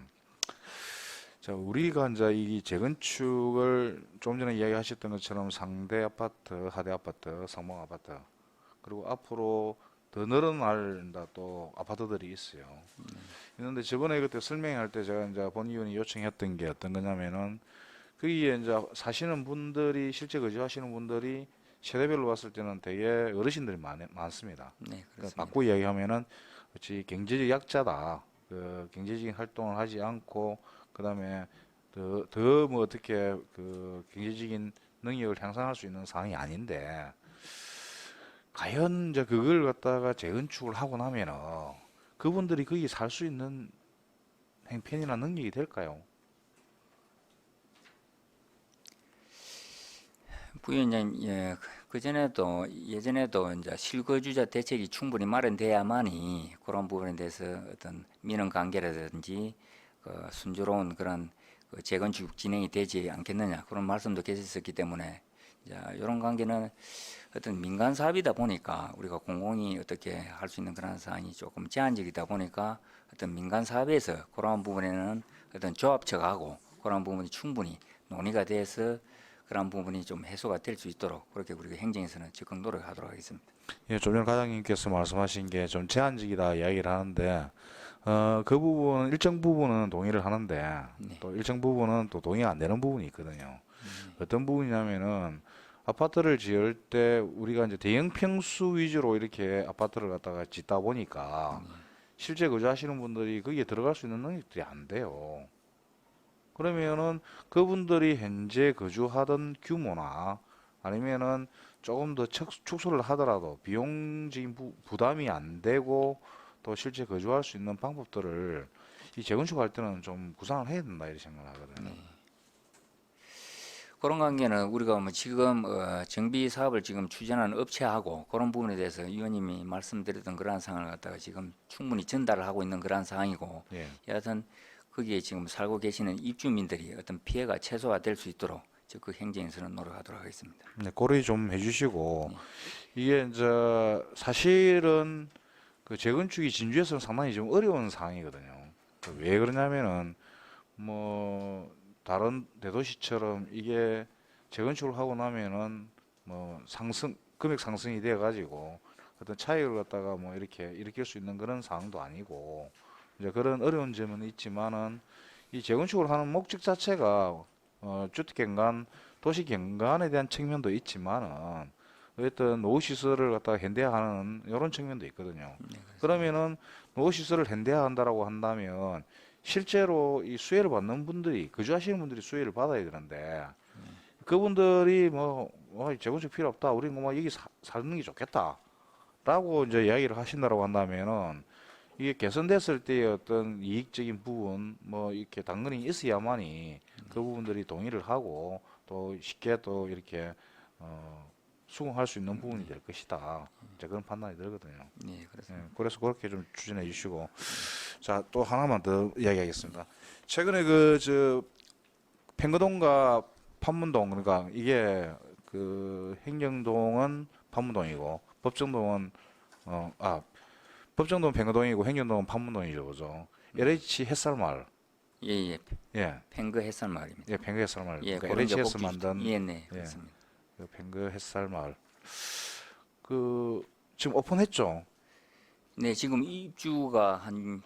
자, 우리가 이제 이 재건축을 좀 전에 이야기하셨던 것처럼 상대 아파트, 하대 아파트, 상봉 아파트 그리고 앞으로 더 늘어날 또 아파트들이 있어요. 있는데 저번에 그때 설명할 때 제가 이제 본 의원이 요청했던 게 어떤 거냐면은 거기에 이제 사시는 분들이 실제 거주하시는 분들이 세대별로 봤을 때는 되게 어르신들이 많습니다. 네, 그러니까 그렇습니다. 바꾸 이야기하면은 그렇지 경제적 약자다. 그 경제적인 활동을 하지 않고 그다음에 더 뭐 어떻게 그 경제적인 능력을 향상할 수 있는 상황이 아닌데 과연 이제 그걸 갖다가 재건축을 하고 나면은 그분들이 거기 살 수 있는 행편이나 능력이 될까요? 부위원장, 예전에도 이제 실거주자 대책이 충분히 마련돼야만이 그런 부분에 대해서 어떤 민원 관계라든지 순조로운 그런 재건축 진행이 되지 않겠느냐 그런 말씀도 계셨었기 때문에 이런 관계는 어떤 민간 사업이다 보니까 우리가 공공이 어떻게 할 수 있는 그런 사항이 조금 제한적이다 보니까 어떤 민간 사업에서 그런 부분에는 어떤 조합처하고 그런 부분이 충분히 논의가 돼서 그런 부분이 좀 해소가 될 수 있도록 그렇게 우리가 행정에서는 적극 노력하도록 하겠습니다. 예, 좀 전 과장님께서 말씀하신 게 좀 제한적이다 이야기를 하는데 그 부분 일정 부분은 동의를 하는데 또 일정 부분은 또 동의가 안 되는 부분이 있거든요. 어떤 부분이냐면은 아파트를 지을 때 우리가 이제 대형 평수 위주로 이렇게 아파트를 갖다가 짓다 보니까 실제 거주하시는 분들이 거기에 들어갈 수 있는 능력들이 안 돼요. 그러면은 그분들이 현재 거주하던 규모나 아니면은 조금 더 축소를 하더라도 비용적인 부담이 안 되고 또 실제 거주할 수 있는 방법들을 이 재건축할 때는 좀 구상을 해야 된다 이렇게 생각을 하거든요. 그런 관계는 우리가 뭐 지금 정비 사업을 지금 추진하는 업체하고 그런 부분에 대해서 의원님이 말씀드렸던 그러한 상황을 갖다가 지금 충분히 전달을 하고 있는 그러한 상황이고 예. 여하튼 거기에 지금 살고 계시는 입주민들이 어떤 피해가 최소화될 수 있도록 적극 행정에서는 노력하도록 하겠습니다. 네, 고려 좀 해주시고 이게 이제 사실은 그 재건축이 진주에서는 상당히 좀 어려운 상황이거든요. 왜 그러냐면은 뭐 다른 대도시처럼 이게 재건축을 하고 나면은 뭐 금액 상승이 돼 가지고 어떤 차익을 갖다가 뭐 이렇게 일으킬 수 있는 그런 상황도 아니고 이제 그런 어려운 점은 있지만은 이 재건축을 하는 목적 자체가 주택 경관, 도시 경관에 대한 측면도 있지만은 어떤 노후 시설을 갖다가 현대화하는 이런 측면도 있거든요. 그러면은 노후 시설을 현대화한다라고 한다면 실제로 이 수혜를 받는 분들이 거주하시는 분들이 수혜를 받아야 되는데 그분들이 재건축 필요 없다. 우리 뭐 여기 사는 게 좋겠다라고 이제 이야기를 하신다라고 한다면은 이게 개선됐을 때의 어떤 이익적인 부분 뭐 이렇게 당근이 있어야만이 그 부분들이 동의를 하고 또 쉽게 또 이렇게 수긍할 수 있는 부분이 될 것이다. 이제 그런 판단이 들거든요. 네, 그렇습니다. 예, 그래서 그렇게 좀 추진해 주시고 자, 또 하나만 더 이야기하겠습니다. 최근에 그 팽거동과 판문동 그러니까 이게 그 행정동은 판문동이고 법정동은 법정동은 팽거동이고 행정동은 판문동이죠, 그죠? LH 햇살마을 예, 예. 예, 팽거 햇살마을입니다. 예, 팽거 햇살마을 예, 그러니까 그런 이제 LH에서 복지- 만든 예, 네, 그렇습니다. 그 팽거 햇살마을 그 지금 오픈했죠? 네, 지금 입주가 한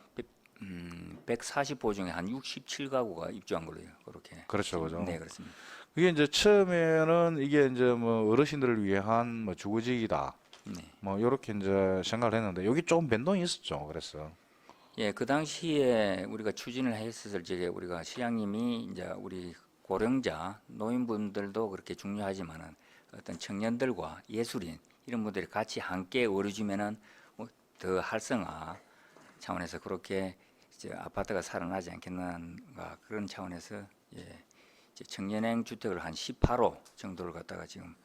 140호 중에 한 67가구가 입주한 걸로요. 그렇게. 그렇죠, 그죠? 네, 그렇습니다. 그게 이제 처음에는 이게 이제 뭐 어르신들을 위한 뭐 주거지이다. 네. 뭐 요렇게 이제 생각을 했는데 여기 조금 변동이 있었죠. 그래서 예, 그 당시에 우리가 추진을 했었을 적에 우리가 시장님이 이제 우리 고령자 노인분들도 그렇게 중요하지만은 어떤 청년들과 예술인 이런 분들이 같이 함께 어우러지면은 더 활성화 차원에서 그렇게 이제 아파트가 살아나지 않겠는가 그런 차원에서 예, 이제 청년행 주택을 한 18호 정도를 갖다가 지금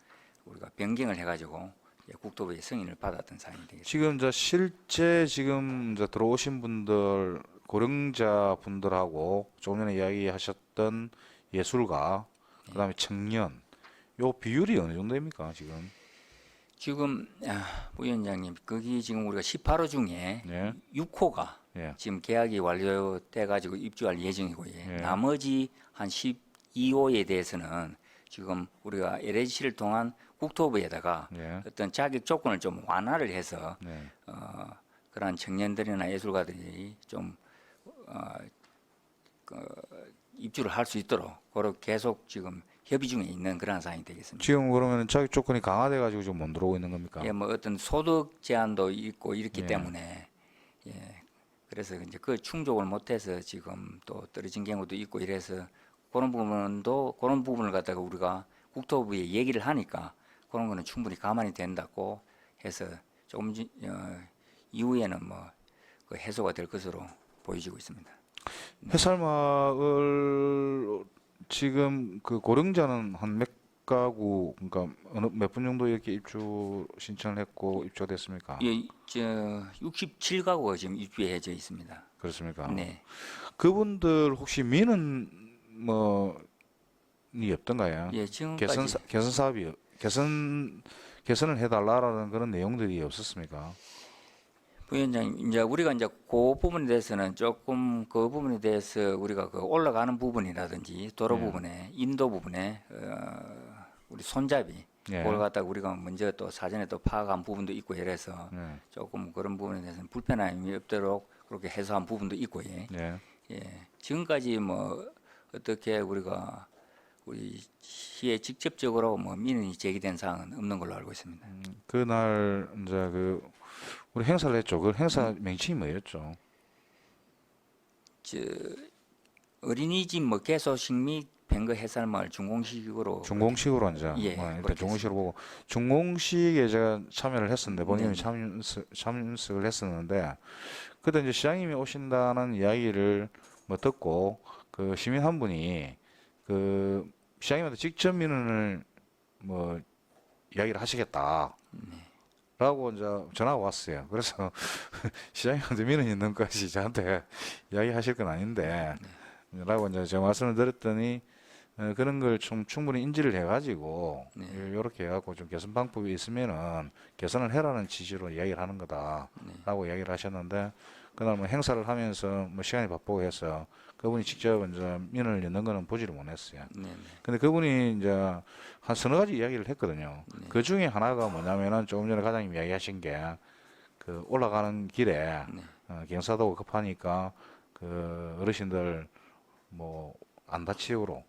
우리가 변경을 해가지고 예, 국토부의 승인을 받았던 사항이 되겠습니다. 지금 이제 실제 지금 이제 들어오신 분들 고령자 분들하고 조금 전에 이야기하셨던 예술가 그다음에 청년 요 비율이 어느 정도입니까 지금? 지금 부위원장님 거기 지금 우리가 18호 중에 예. 6호가 예. 지금 계약이 완료돼 가지고 입주할 예정이고 예. 예. 나머지 한 12호에 대해서는 지금 우리가 LH를 통한 국토부에다가 예. 어떤 자격 조건을 좀 완화를 해서 네. 그러한 청년들이나 예술가들이 좀 입주를 할 수 있도록 그렇게 계속 지금 협의 중에 있는 그런 상황이 되겠습니다. 지금 그러면 자격 조건이 강화돼 가지고 지금 못 들어오고 있는 겁니까? 예, 뭐 어떤 소득 제한도 있고 이렇기 예. 때문에 예, 그래서 이제 그 충족을 못해서 지금 또 떨어진 경우도 있고 이래서 그런 부분을 갖다가 우리가 국토부에 얘기를 하니까 그런 거는 충분히 가만히 된다고 해서 조금 이후에는 그 해소가 될 것으로 보여지고 있습니다. 햇살마을 지금 그 고령자는 한 몇 가구 그러니까 어느 몇 분 정도 이렇게 입주 신청을 했고 입주가 됐습니까? 예, 저 67가구가 지금 입주해져 있습니다. 그렇습니까? 네. 그분들 혹시 민원 이 없던가요? 예, 지금까지 개선 사업이 개선을 해달라라는 그런 내용들이 없었습니까? 부위원장님, 이제 우리가 이제 그 부분에 대해서는 조금 그 부분에 대해서 우리가 그 올라가는 부분이라든지 도로 예. 부분에 인도 부분에 우리 손잡이 예. 그걸 갖다가 우리가 먼저 또 사전에 또 파악한 부분도 있고 이래서 네. 조금 그런 부분에 대해서는 불편함이 없도록 그렇게 해소한 부분도 있고 예. 네. 예. 지금까지 뭐 어떻게 우리가 우리 시에 직접적으로 뭐 민원이 제기된 사항은 없는 걸로 알고 있습니다. 그날 이제 그 우리 행사를 했죠. 그 행사 명칭이 뭐였죠? 저 어린이집 뭐 개소식 및 뱅거 해살마을 중공식으로 중공식으로 이제 예, 일단 그렇게 중공식으로 보고 중공식에 제가 참여를 했었는데 본인이 네. 참석을 했었는데 그때 이제 시장님이 오신다는 이야기를 뭐 듣고 그 시민 한 분이 그 시장님한테 직접 민원을 뭐 이야기를 하시겠다. 라고 이제 전화가 왔어요. 그래서 시장님한테 민원이 있는 것까지 저한테 이야기하실 건 아닌데 라고 이제 제가 말씀을 드렸더니 그런 걸 좀 충분히 인지를 해가지고 네. 이렇게 해갖고 좀 개선 방법이 있으면은 개선을 해라는 취지로 이야기를 하는 거다라고 이야기를 하셨는데 그날 뭐 행사를 하면서 뭐 시간이 바쁘고 해서 그분이 직접 이제 민원을 넣는 거는 보지를 못했어요. 네, 근데 그분이 이제 한 서너 가지 이야기를 했거든요. 그 중에 하나가 뭐냐면은 조금 전에 과장님 이야기하신 게 그 올라가는 길에 경사도가 급하니까 그 어르신들 뭐 안 다치도록.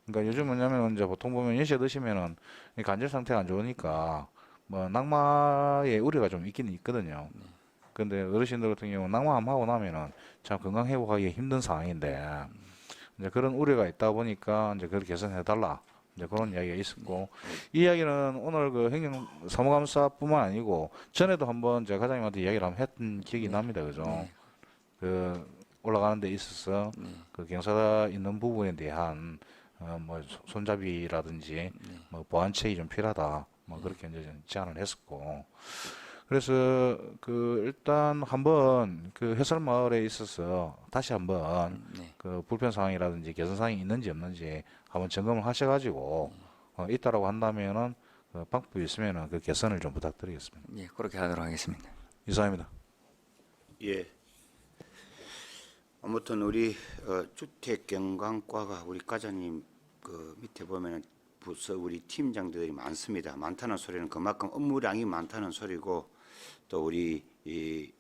그러니까 요즘 뭐냐면 이제 보통 보면 연세 드시면은 이 관절 상태가 안 좋으니까 뭐 낙마의 우려가 좀 있기는 있거든요. 근데 어르신들 같은 경우 낙마암 하고 나면은 참 건강 회복하기 힘든 상황인데 이제 그런 우려가 있다 보니까 이제 그걸 개선해 달라. 이제 그런 이야기가 있었고 이 이야기는 오늘 그 행정 사무감사뿐만 아니고 전에도 한번 제가 과장님한테 이야기를 한번 했던 기억이 납니다. 그죠? 그 올라가는 데 있어서 그 경사가 있는 부분에 대한 뭐 손잡이라든지 뭐 보완책이 좀 필요하다. 뭐 그렇게 이제 제안을 했었고 그래서 그 일단 한번 그 해설마을에 있어서 다시 한번 그 불편 사항이라든지 개선 사항이 있는지 없는지 한번 점검을 하셔가지고 있다라고 한다면은 그 방법이 있으면은 그 개선을 좀 부탁드리겠습니다. 예, 그렇게 하도록 하겠습니다. 이상입니다. 예. 아무튼 우리 주택경관과가 우리 과장님 그 밑에 보면은 부서 우리 팀장들이 많습니다. 많다는 소리는 그만큼 업무량이 많다는 소리고 또 우리 이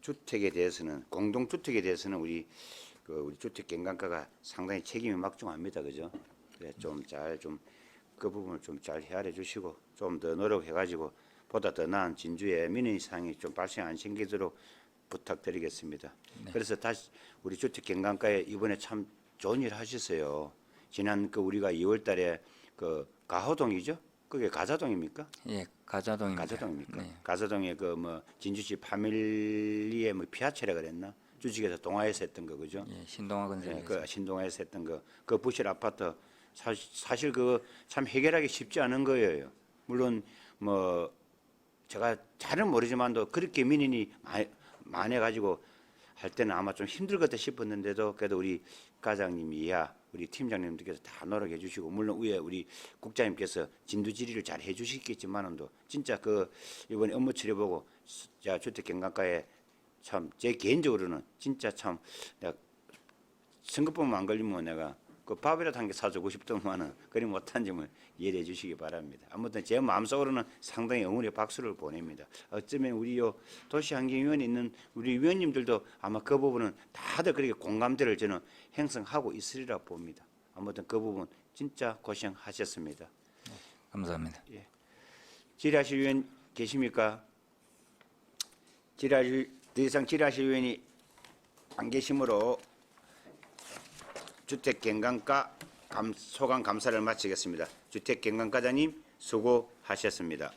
주택에 대해서는 공동주택에 대해서는 우리 주택경관과가 상당히 책임이 막중합니다. 그죠? 그래 좀 그 부분을 좀 잘 헤아려 주시고 좀 더 노력해 가지고 보다 더 나은 진주의 민의 사항이 좀 발생 안 생기도록 부탁드리겠습니다. 그래서 다시 우리 주택경관과에 이번에 참 좋은 일 하셨어요. 지난 그 우리가 2월달에 그 가호동이죠? 그게 가자동입니까? 예, 가자동입니다. 가자동입니까? 네. 가자동에 그 뭐 진주시 파밀리에 뭐 피아체라 그랬나? 주식에서 동아에서 했던 거 그죠? 예, 신동아 건설. 네, 그 신동아에서 했던 그 부실 아파트 사실 그 참 해결하기 쉽지 않은 거예요. 물론 뭐 제가 잘은 모르지만도 그렇게 민원이 많아 가지고 할 때는 아마 좀 힘들겠다 싶었는데도 그래도 우리 과장님 이하 우리 팀장님들께서 다 노력해 주시고 물론 위에 우리 국장님께서 진두 질의를 잘 해 주시겠지만도 진짜 그 이번에 업무 처리 보고 자 주택경관과에 참 제 개인적으로는 진짜 참 내가 선거법만 안 걸리면 내가 그 밥이라도 한 개 사주고 싶더만은 그리 못한 점을 이해해 주시기 바랍니다. 아무튼 제 마음속으로는 상당히 응원의 박수를 보냅니다. 어쩌면 우리 요 도시환경위원회 있는 우리 위원님들도 아마 그 부분은 다들 그렇게 공감대를 저는 형성하고 있으리라 봅니다. 아무튼 그 부분 진짜 고생하셨습니다. 감사합니다. 질의하실 위원 계십니까? 더 이상 질의하실 위원이 안 계시므로 주택경관과 소관 감사를 마치겠습니다. 주택경관과장님 수고하셨습니다.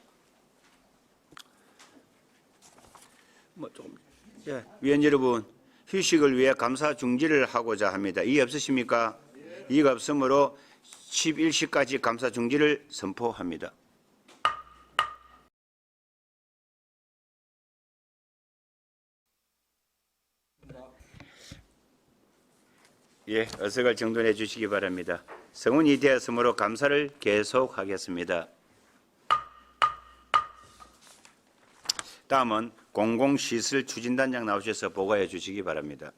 위원 여러분, 휴식을 위해 감사 중지를 하고자 합니다. 이의 없으십니까? 이의가 없으므로 11시까지 감사 중지를 선포합니다. 예, 어서갈 정돈해 주시기 바랍니다. 성운이 되었으므로 감사를 계속하겠습니다. 다음은 공공시설 추진단장 나오셔서 보고해 주시기 바랍니다.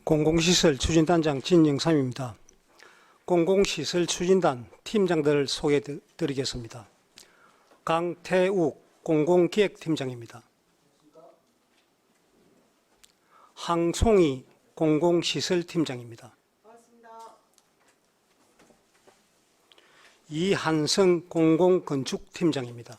공공시설 추진단장 진영삼입니다. 공공시설 추진단 팀장들을 소개해 드리겠습니다. 강태욱 공공기획팀장입니다. 항송이 공공시설팀장입니다. 이한성 공공건축팀장입니다.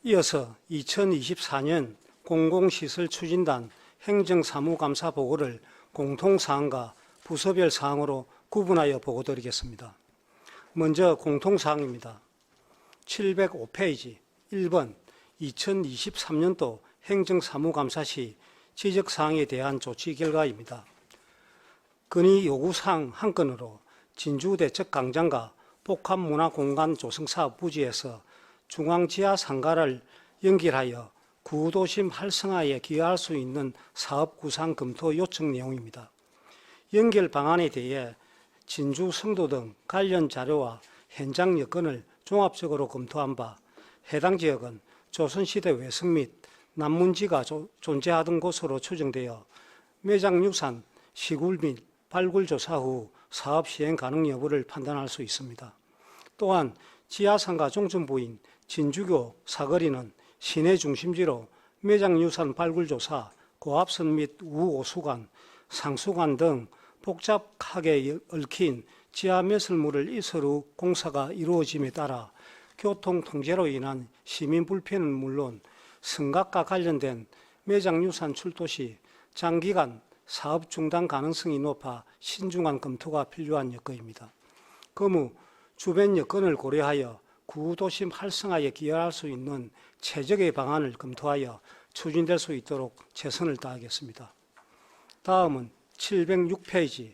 이어서 2024년 공공시설 추진단 행정사무감사 보고를 공통사항과 부서별 사항으로 구분하여 보고드리겠습니다. 먼저 공통사항입니다. 705페이지 1번 2023년도 행정사무감사 시 지적사항에 대한 조치 결과입니다. 건의 요구사항 한 건으로 진주대척광장과 복합문화공간 조성사업 부지에서 중앙지하 상가를 연결하여 구도심 활성화에 기여할 수 있는 사업 구상 검토 요청 내용입니다. 연결 방안에 대해 진주 성도 등 관련 자료와 현장 여건을 종합적으로 검토한 바 해당 지역은 조선시대 외성 및 난문지가 존재하던 곳으로 추정되어 매장유산, 시굴 및 발굴 조사 후 사업 시행 가능 여부를 판단할 수 있습니다. 또한 지하상가 종점부인 진주교 사거리는 시내 중심지로 매장 유산 발굴 조사, 고압선 및 우오수관, 상수관 등 복잡하게 얽힌 지하 매설물을 이설 후 공사가 이루어짐에 따라 교통 통제로 인한 시민 불편은 물론 승각과 관련된 매장 유산 출도 시 장기간 사업 중단 가능성이 높아 신중한 검토가 필요한 여건입니다. 그무 주변 여건을 고려하여 구도심 활성화에 기여할 수 있는 최적의 방안을 검토하여 추진될 수 있도록 최선을 다하겠습니다. 다음은 706페이지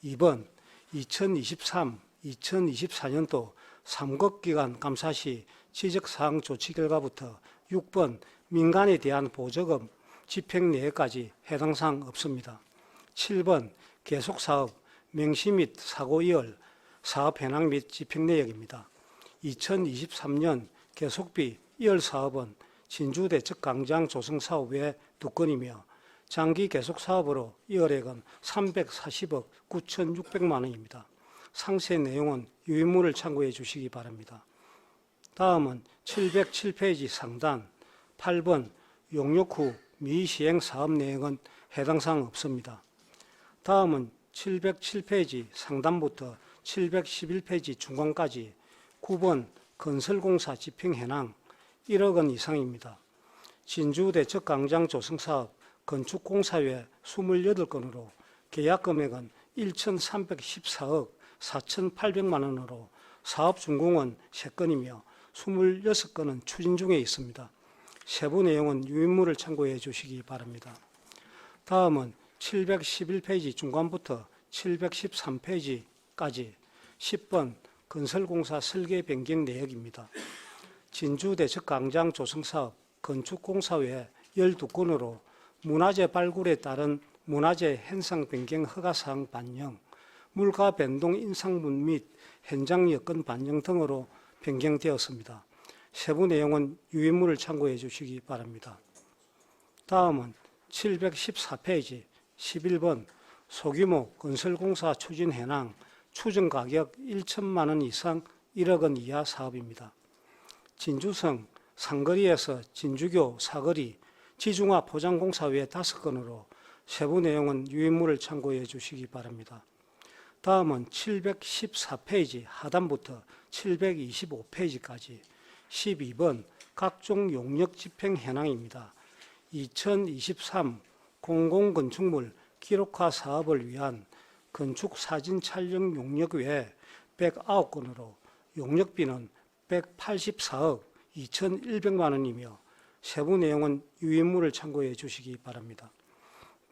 2번 2023-2024년도 3급기간 감사 시 지적사항 조치 결과부터 6번 민간에 대한 보조금 집행 내역까지 해당 사항 없습니다. 7번 계속사업 명시 및 사고 이월 사업 현황 및 집행 내역입니다. 2023년 계속비 이월 사업은 진주 대척 강장 조성 사업 외 2건이며 장기 계속 사업으로 이월액은 340억 9,600만 원입니다. 상세 내용은 유인물을 참고해 주시기 바랍니다. 다음은 707페이지 상단 8번 용역 후 미시행 사업 내역은 해당 사항 없습니다. 다음은 707페이지 상단부터 711페이지 중간까지 9번 건설공사 집행 현황 1억 원 이상입니다. 진주 대척 강장 조성 사업 건축공사 외 28건으로 계약 금액은 1,314억 4,800만 원으로 사업 준공은 3건이며 26건은 추진 중에 있습니다. 세부 내용은 유인물을 참고해 주시기 바랍니다. 다음은 711페이지 중간부터 713페이지까지 10번 건설공사 설계 변경 내역입니다. 진주 대척 강장 조성 사업 건축공사 외 12건으로 문화재 발굴에 따른 문화재 현상 변경 허가사항 반영, 물가 변동 인상분 및 현장 여건 반영 등으로 변경되었습니다. 세부 내용은 유인물을 참고해 주시기 바랍니다. 다음은 714페이지 11번 소규모 건설공사 추진 현황 추정 가격 1천만 원 이상 1억 원 이하 사업입니다. 진주성 상거리에서 진주교 사거리 지중화 포장공사 외 5건으로 세부 내용은 유인물을 참고해 주시기 바랍니다. 다음은 714페이지 하단부터 725페이지까지 12번 각종 용역 집행 현황입니다. 2023 공공건축물 기록화 사업을 위한 건축 사진 촬영 용역 외 109건으로 용역비는 184억 2,100만 원이며 세부 내용은 유인물을 참고해 주시기 바랍니다.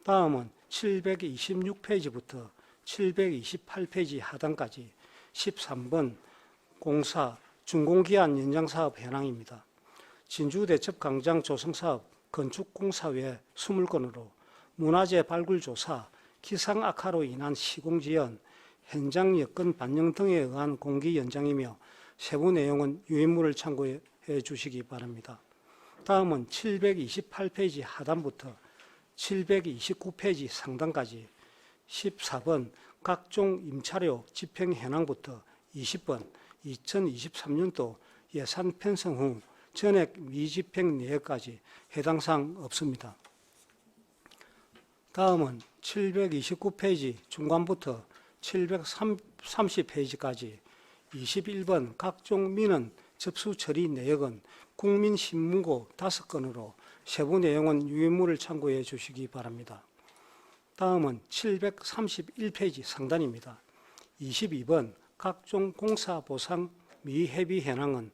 다음은 726페이지부터 728페이지 하단까지 13번 공사 준공기한 연장사업 현황입니다. 진주대첩 강장 조성사업 건축공사 외 20건으로 문화재 발굴조사, 기상악화로 인한 시공지연, 현장 여건 반영 등에 의한 공기 연장이며 세부 내용은 유인물을 참고해 주시기 바랍니다. 다음은 728페이지 하단부터 729페이지 상단까지 14번 각종 임차료 집행 현황부터 20번 2023년도 예산 편성 후 전액 미집행 내역까지 해당 사항 없습니다. 다음은 729페이지 중간부터 730페이지까지 21번 각종 민원 접수 처리 내역은 국민신문고 5건으로 세부 내용은 유인물을 참고해 주시기 바랍니다. 다음은 731페이지 상단입니다. 22번 각종 공사 보상 미해비 현황은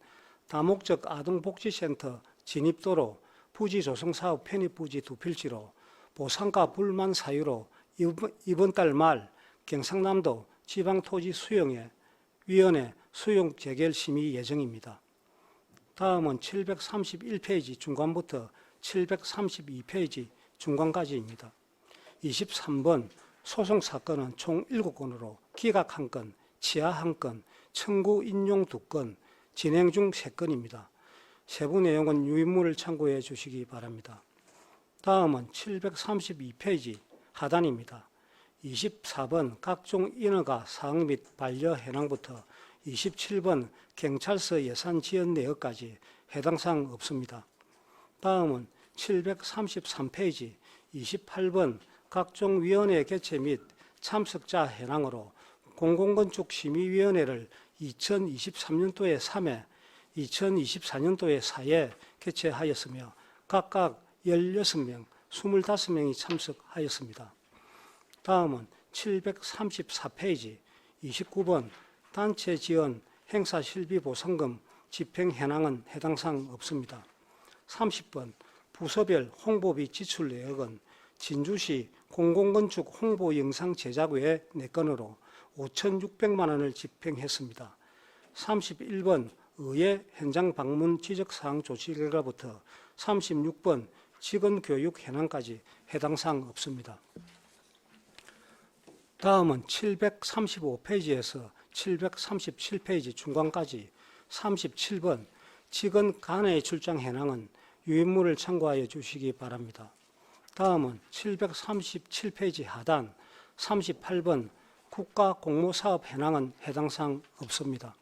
다목적 아동복지센터 진입도로 부지 조성사업 편입부지 2필지로 보상가 불만 사유로 이번 달 말 경상남도 지방토지수용위원회 수용 재결 심의 예정입니다. 다음은 731페이지 중간부터 732페이지 중간까지입니다. 23번 소송사건은 총 7건으로 기각 1건, 치하 1건, 청구 인용 2건, 진행 중 3건입니다. 세부 내용은 유인물을 참고해 주시기 바랍니다. 다음은 732페이지 하단입니다. 24번 각종 인허가 사항 및 반려 해낭부터 27번 경찰서 예산 지원 내역까지 해당 사항 없습니다. 다음은 733페이지 28번 각종 위원회 개최 및 참석자 해낭으로 공공건축심의위원회를 2023년도에 3회, 2024년도에 4회 개최하였으며 각각 16명, 25명이 참석하였습니다. 다음은 734페이지 29번 단체 지원 행사 실비 보상금 집행 현황은 해당 사항 없습니다. 30번 부서별 홍보비 지출 내역은 진주시 공공건축 홍보 영상 제작 외 4건으로 5,600만 원을 집행했습니다. 31번 의회 현장 방문 지적사항 조치 결과부터 36번 직원 교육 현황까지 해당 사항 없습니다. 다음은 735페이지에서 737페이지 중간까지 37번 직원 간의 출장 현황은 유인물을 참고하여 주시기 바랍니다. 다음은 737페이지 하단 38번 국가공모사업 현황은 해당 사항 없습니다.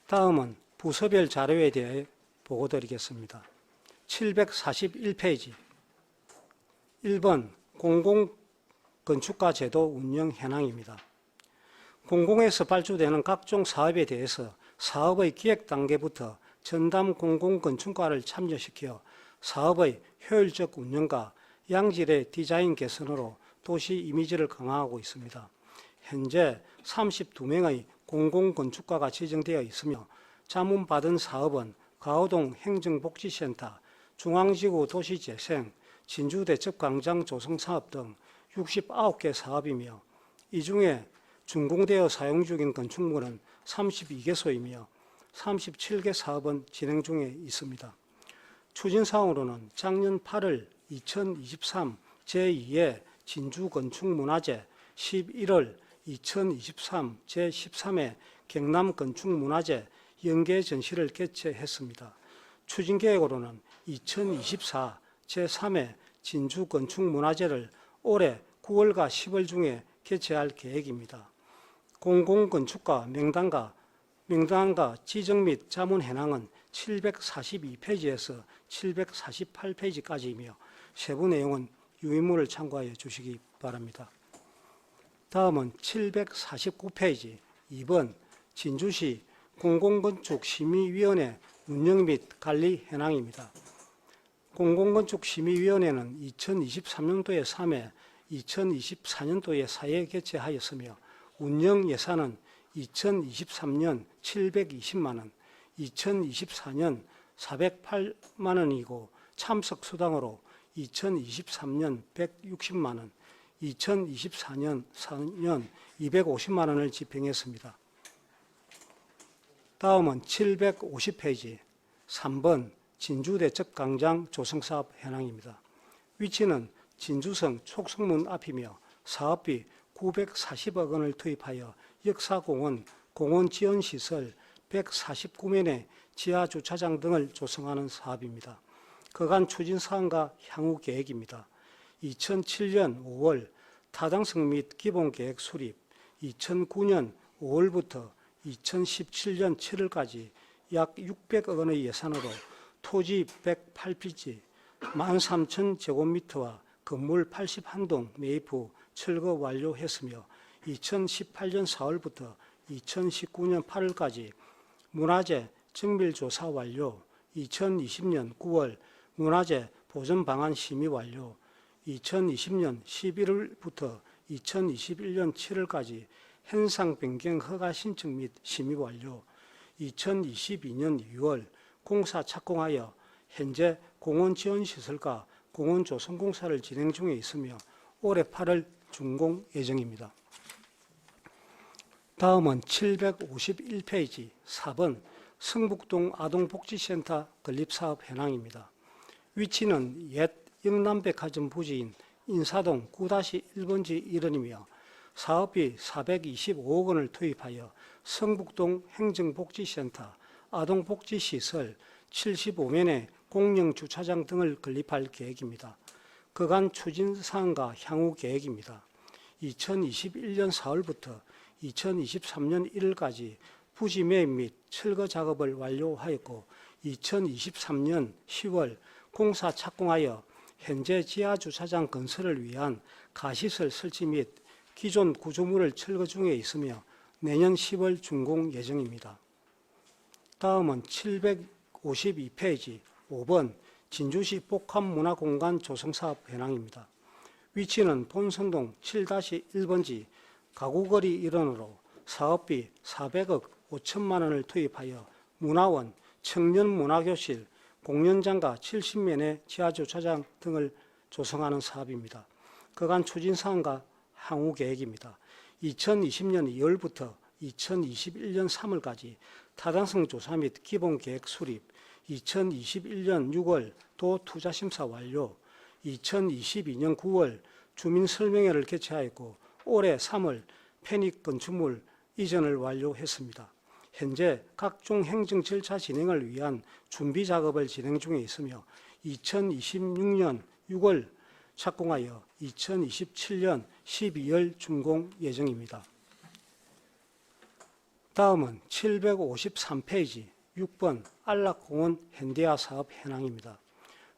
다음은 부서별 자료에 대해 보고드리겠습니다. 741페이지 1번 공공건축가 제도 운영 현황입니다. 공공에서 발주되는 각종 사업에 대해서 사업의 기획 단계부터 전담 공공건축가를 참여시켜 사업의 효율적 운영과 양질의 디자인 개선으로 도시 이미지를 강화하고 있습니다. 현재 32명의 공공건축가가 지정되어 있으며 자문받은 사업은 가호동 행정복지센터, 중앙지구 도시재생, 진주대첩광장 조성사업 등 69개 사업이며 이 중에 준공되어 사용 중인 건축물은 32개소이며 37개 사업은 진행 중에 있습니다. 추진사항으로는 작년 8월 2023 제2회 진주건축문화제, 11월 2023 제13회 경남건축문화제 연계 전시를 개최했습니다. 추진계획으로는 2024 제3회 진주건축문화제를 올해 9월과 10월 중에 개최할 계획입니다. 공공건축가 명단과 지정 및 자문 현황은 742페이지에서 748페이지까지이며 세부 내용은 유인물을 참고하여 주시기 바랍니다. 다음은 749페이지 2번 진주시 공공건축심의위원회 운영 및 관리 현황입니다. 공공건축심의위원회는 2023년도에 3회, 2024년도에 4회 개최하였으며 운영 예산은 2023년 720만 원, 2024년 408만 원이고 참석 수당으로 2023년 160만 원, 2024년 4년 250만 원을 집행했습니다. 다음은 750페이지 3번 진주대첩광장 조성사업 현황입니다. 위치는 진주성 촉성문 앞이며 사업비 940억 원을 투입하여 역사공원, 공원지원시설 149면의 지하주차장 등을 조성하는 사업입니다. 그간 추진사항과 향후 계획입니다. 2007년 5월 타당성 및 기본계획 수립, 2009년 5월부터 2017년 7월까지 약 600억 원의 예산으로 토지 108필지, 13,000제곱미터와 건물 81동 매입 후 철거 완료했으며 2018년 4월부터 2019년 8월까지 문화재 정밀조사 완료, 2020년 9월 문화재 보존방안 심의 완료, 2020년 11월부터 2021년 7월까지 현상 변경 허가 신청 및 심의 완료, 2022년 6월 공사 착공하여 현재 공원지원시설과 공원조성공사를 진행 중에 있으며 올해 8월 준공 예정입니다. 다음은 751페이지 4번 성북동 아동복지센터 건립사업 현황입니다. 위치는 옛 영남백화점 부지인 인사동 9-1번지 일원이며 사업비 425억 원을 투입하여 성북동 행정복지센터, 아동복지시설 75면의 공영주차장 등을 건립할 계획입니다. 그간 추진사항과 향후 계획입니다. 2021년 4월부터 2023년 1월까지 부지 매입 및 철거 작업을 완료하였고 2023년 10월 공사 착공하여 현재 지하주차장 건설을 위한 가시설 설치 및 기존 구조물을 철거 중에 있으며 내년 10월 준공 예정입니다. 다음은 752페이지 5번 진주시 복합문화공간 조성사업 현황입니다. 위치는 본선동 7-1번지 가구거리 일원으로 사업비 400억 5천만 원을 투입하여 문화원, 청년문화교실, 공연장과 70면의 지하주차장 등을 조성하는 사업입니다. 그간 추진사항과 향후 계획입니다. 2020년 2월부터 2021년 3월까지 타당성 조사 및 기본계획 수립, 2021년 6월 도투자심사 완료, 2022년 9월 주민설명회를 개최하였고 올해 3월 편입 건축물 이전을 완료했습니다. 현재 각종 행정 절차 진행을 위한 준비 작업을 진행 중에 있으며 2026년 6월 착공하여 2027년 12월 준공 예정입니다. 다음은 753페이지 6번 안락공원 현대화 사업 현황입니다.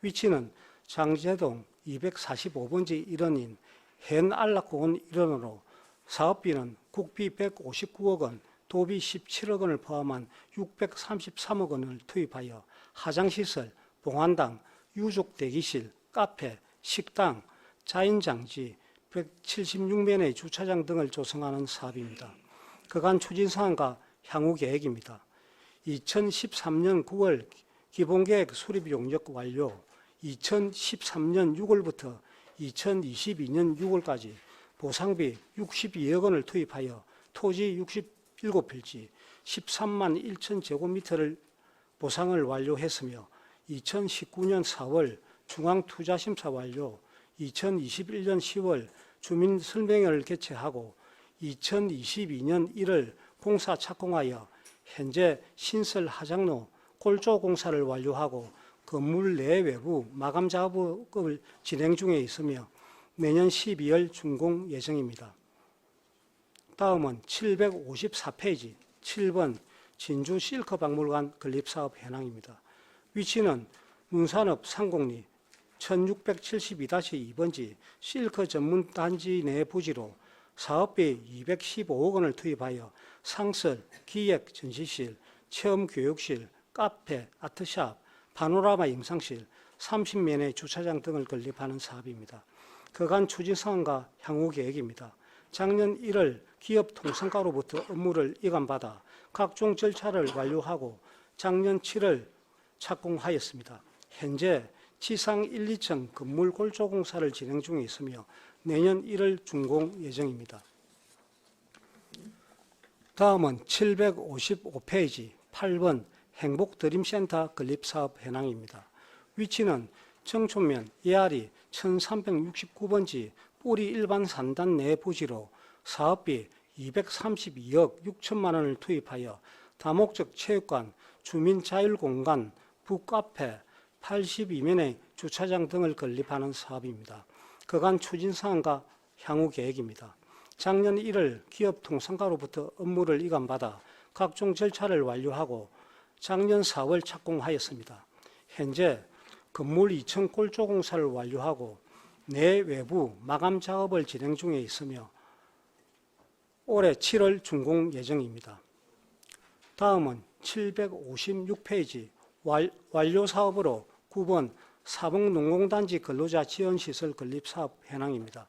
위치는 장제동 245번지 일원인 현 안락공원 일원으로 사업비는 국비 159억 원, 도비 17억 원을 포함한 633억 원을 투입하여 하장시설, 봉안당, 유족 대기실, 카페, 식당, 자연장지, 176면의 주차장 등을 조성하는 사업입니다. 그간 추진사항과 향후 계획입니다. 2013년 9월 기본계획 수립 용역 완료, 2013년 6월부터 2022년 6월까지 보상비 62억 원을 투입하여 토지 67필지 13만 1천 제곱미터를 보상을 완료했으며 2019년 4월 중앙투자심사 완료, 2021년 10월 주민설명회를 개최하고 2022년 1월 공사 착공하여 현재 신설 하장로 골조 공사를 완료하고 건물 내 외부 마감 작업을 진행 중에 있으며 내년 12월 준공 예정입니다. 다음은 754페이지 7번 진주 실크박물관 건립사업 현황입니다. 위치는 문산읍 상곡리 1672-2번지 실크 전문 단지 내 부지로 사업비 215억 원을 투입하여 상설, 기획 전시실, 체험 교육실, 카페, 아트샵, 파노라마 영상실, 30면의 주차장 등을 건립하는 사업입니다. 그간 추진사항과 향후 계획입니다. 작년 1월 기업 통성과로부터 업무를 이관받아 각종 절차를 완료하고 작년 7월 착공하였습니다. 현재 지상 1, 2층 건물 골조 공사를 진행 중에 있으며 내년 1월 준공 예정입니다. 다음은 755페이지 8번 행복드림센터 건립사업 현황입니다. 위치는 정촌면 예아리 1369번지 뿌리 일반 산단 내 부지로 사업비 232억 6천만 원을 투입하여 다목적 체육관, 주민자율공간, 북카페, 82면의 주차장 등을 건립하는 사업입니다. 그간 추진사항과 향후 계획입니다. 작년 1월 기업 통상가로부터 업무를 이관받아 각종 절차를 완료하고 작년 4월 착공하였습니다. 현재 건물 2층 골조 공사를 완료하고 내 외부 마감 작업을 진행 중에 있으며 올해 7월 준공 예정입니다. 다음은 756페이지 완료 사업으로 9번 사봉농공단지 근로자 지원시설 건립사업 현황입니다.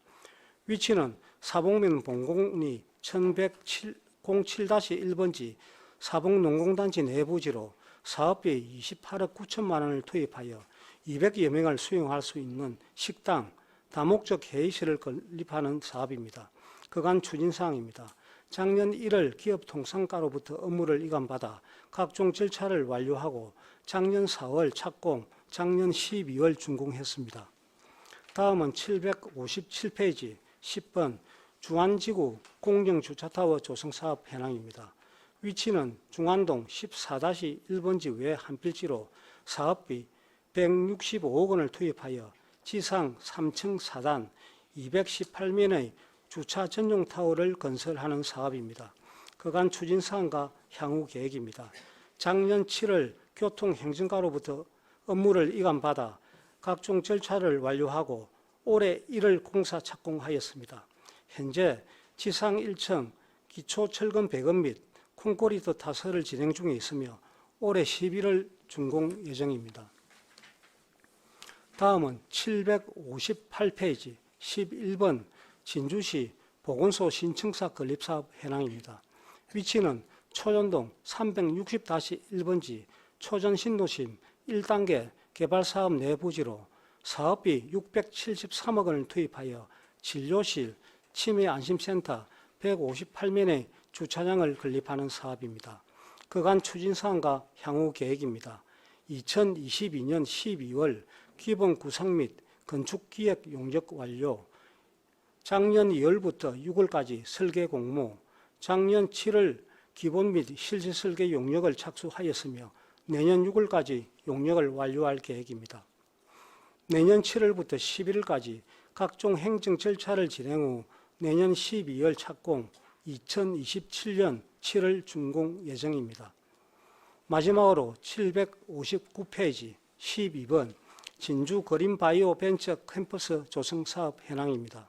위치는 사봉면 본공리 1107-1번지 사봉농공단지 내부지로 사업비 28억 9천만 원을 투입하여 200여 명을 수용할 수 있는 식당, 다목적 회의실을 건립하는 사업입니다. 그간 추진사항입니다. 작년 1월 기업 통상가로부터 업무를 이관받아 각종 절차를 완료하고 작년 4월 착공, 작년 12월 준공했습니다. 다음은 757페이지 10번 중안지구 공정주차타워 조성사업 현황입니다. 위치는 중안동 14-1번지 외 한 필지로 사업비 165억 원을 투입하여 지상 3층 4단 218면의 주차 전용 타워를 건설하는 사업입니다. 그간 추진 사항과 향후 계획입니다. 작년 7월 교통행정과로부터 업무를 이관받아 각종 절차를 완료하고 올해 1월 공사 착공하였습니다. 현재 지상 1층 기초 철근 배관 및 콘크리트 타설을 진행 중에 있으며 올해 11월 준공 예정입니다. 다음은 758페이지 11번 진주시 보건소 신청사 건립사업 현황입니다. 위치는 초전동 360-1번지 초전신도심 1단계 개발사업 내 부지로 사업비 673억 원을 투입하여 진료실, 치매안심센터 158면의 주차장을 건립하는 사업입니다. 그간 추진사항과 향후 계획입니다. 2022년 12월 기본 구상 및 건축기획 용역 완료, 작년 2월부터 6월까지 설계 공모, 작년 7월 기본 및 실시 설계 용역을 착수하였으며 내년 6월까지 용역을 완료할 계획입니다. 내년 7월부터 11월까지 각종 행정 절차를 진행 후 내년 12월 착공, 2027년 7월 준공 예정입니다. 마지막으로 759페이지 12번 진주 그린바이오 벤처 캠퍼스 조성 사업 현황입니다.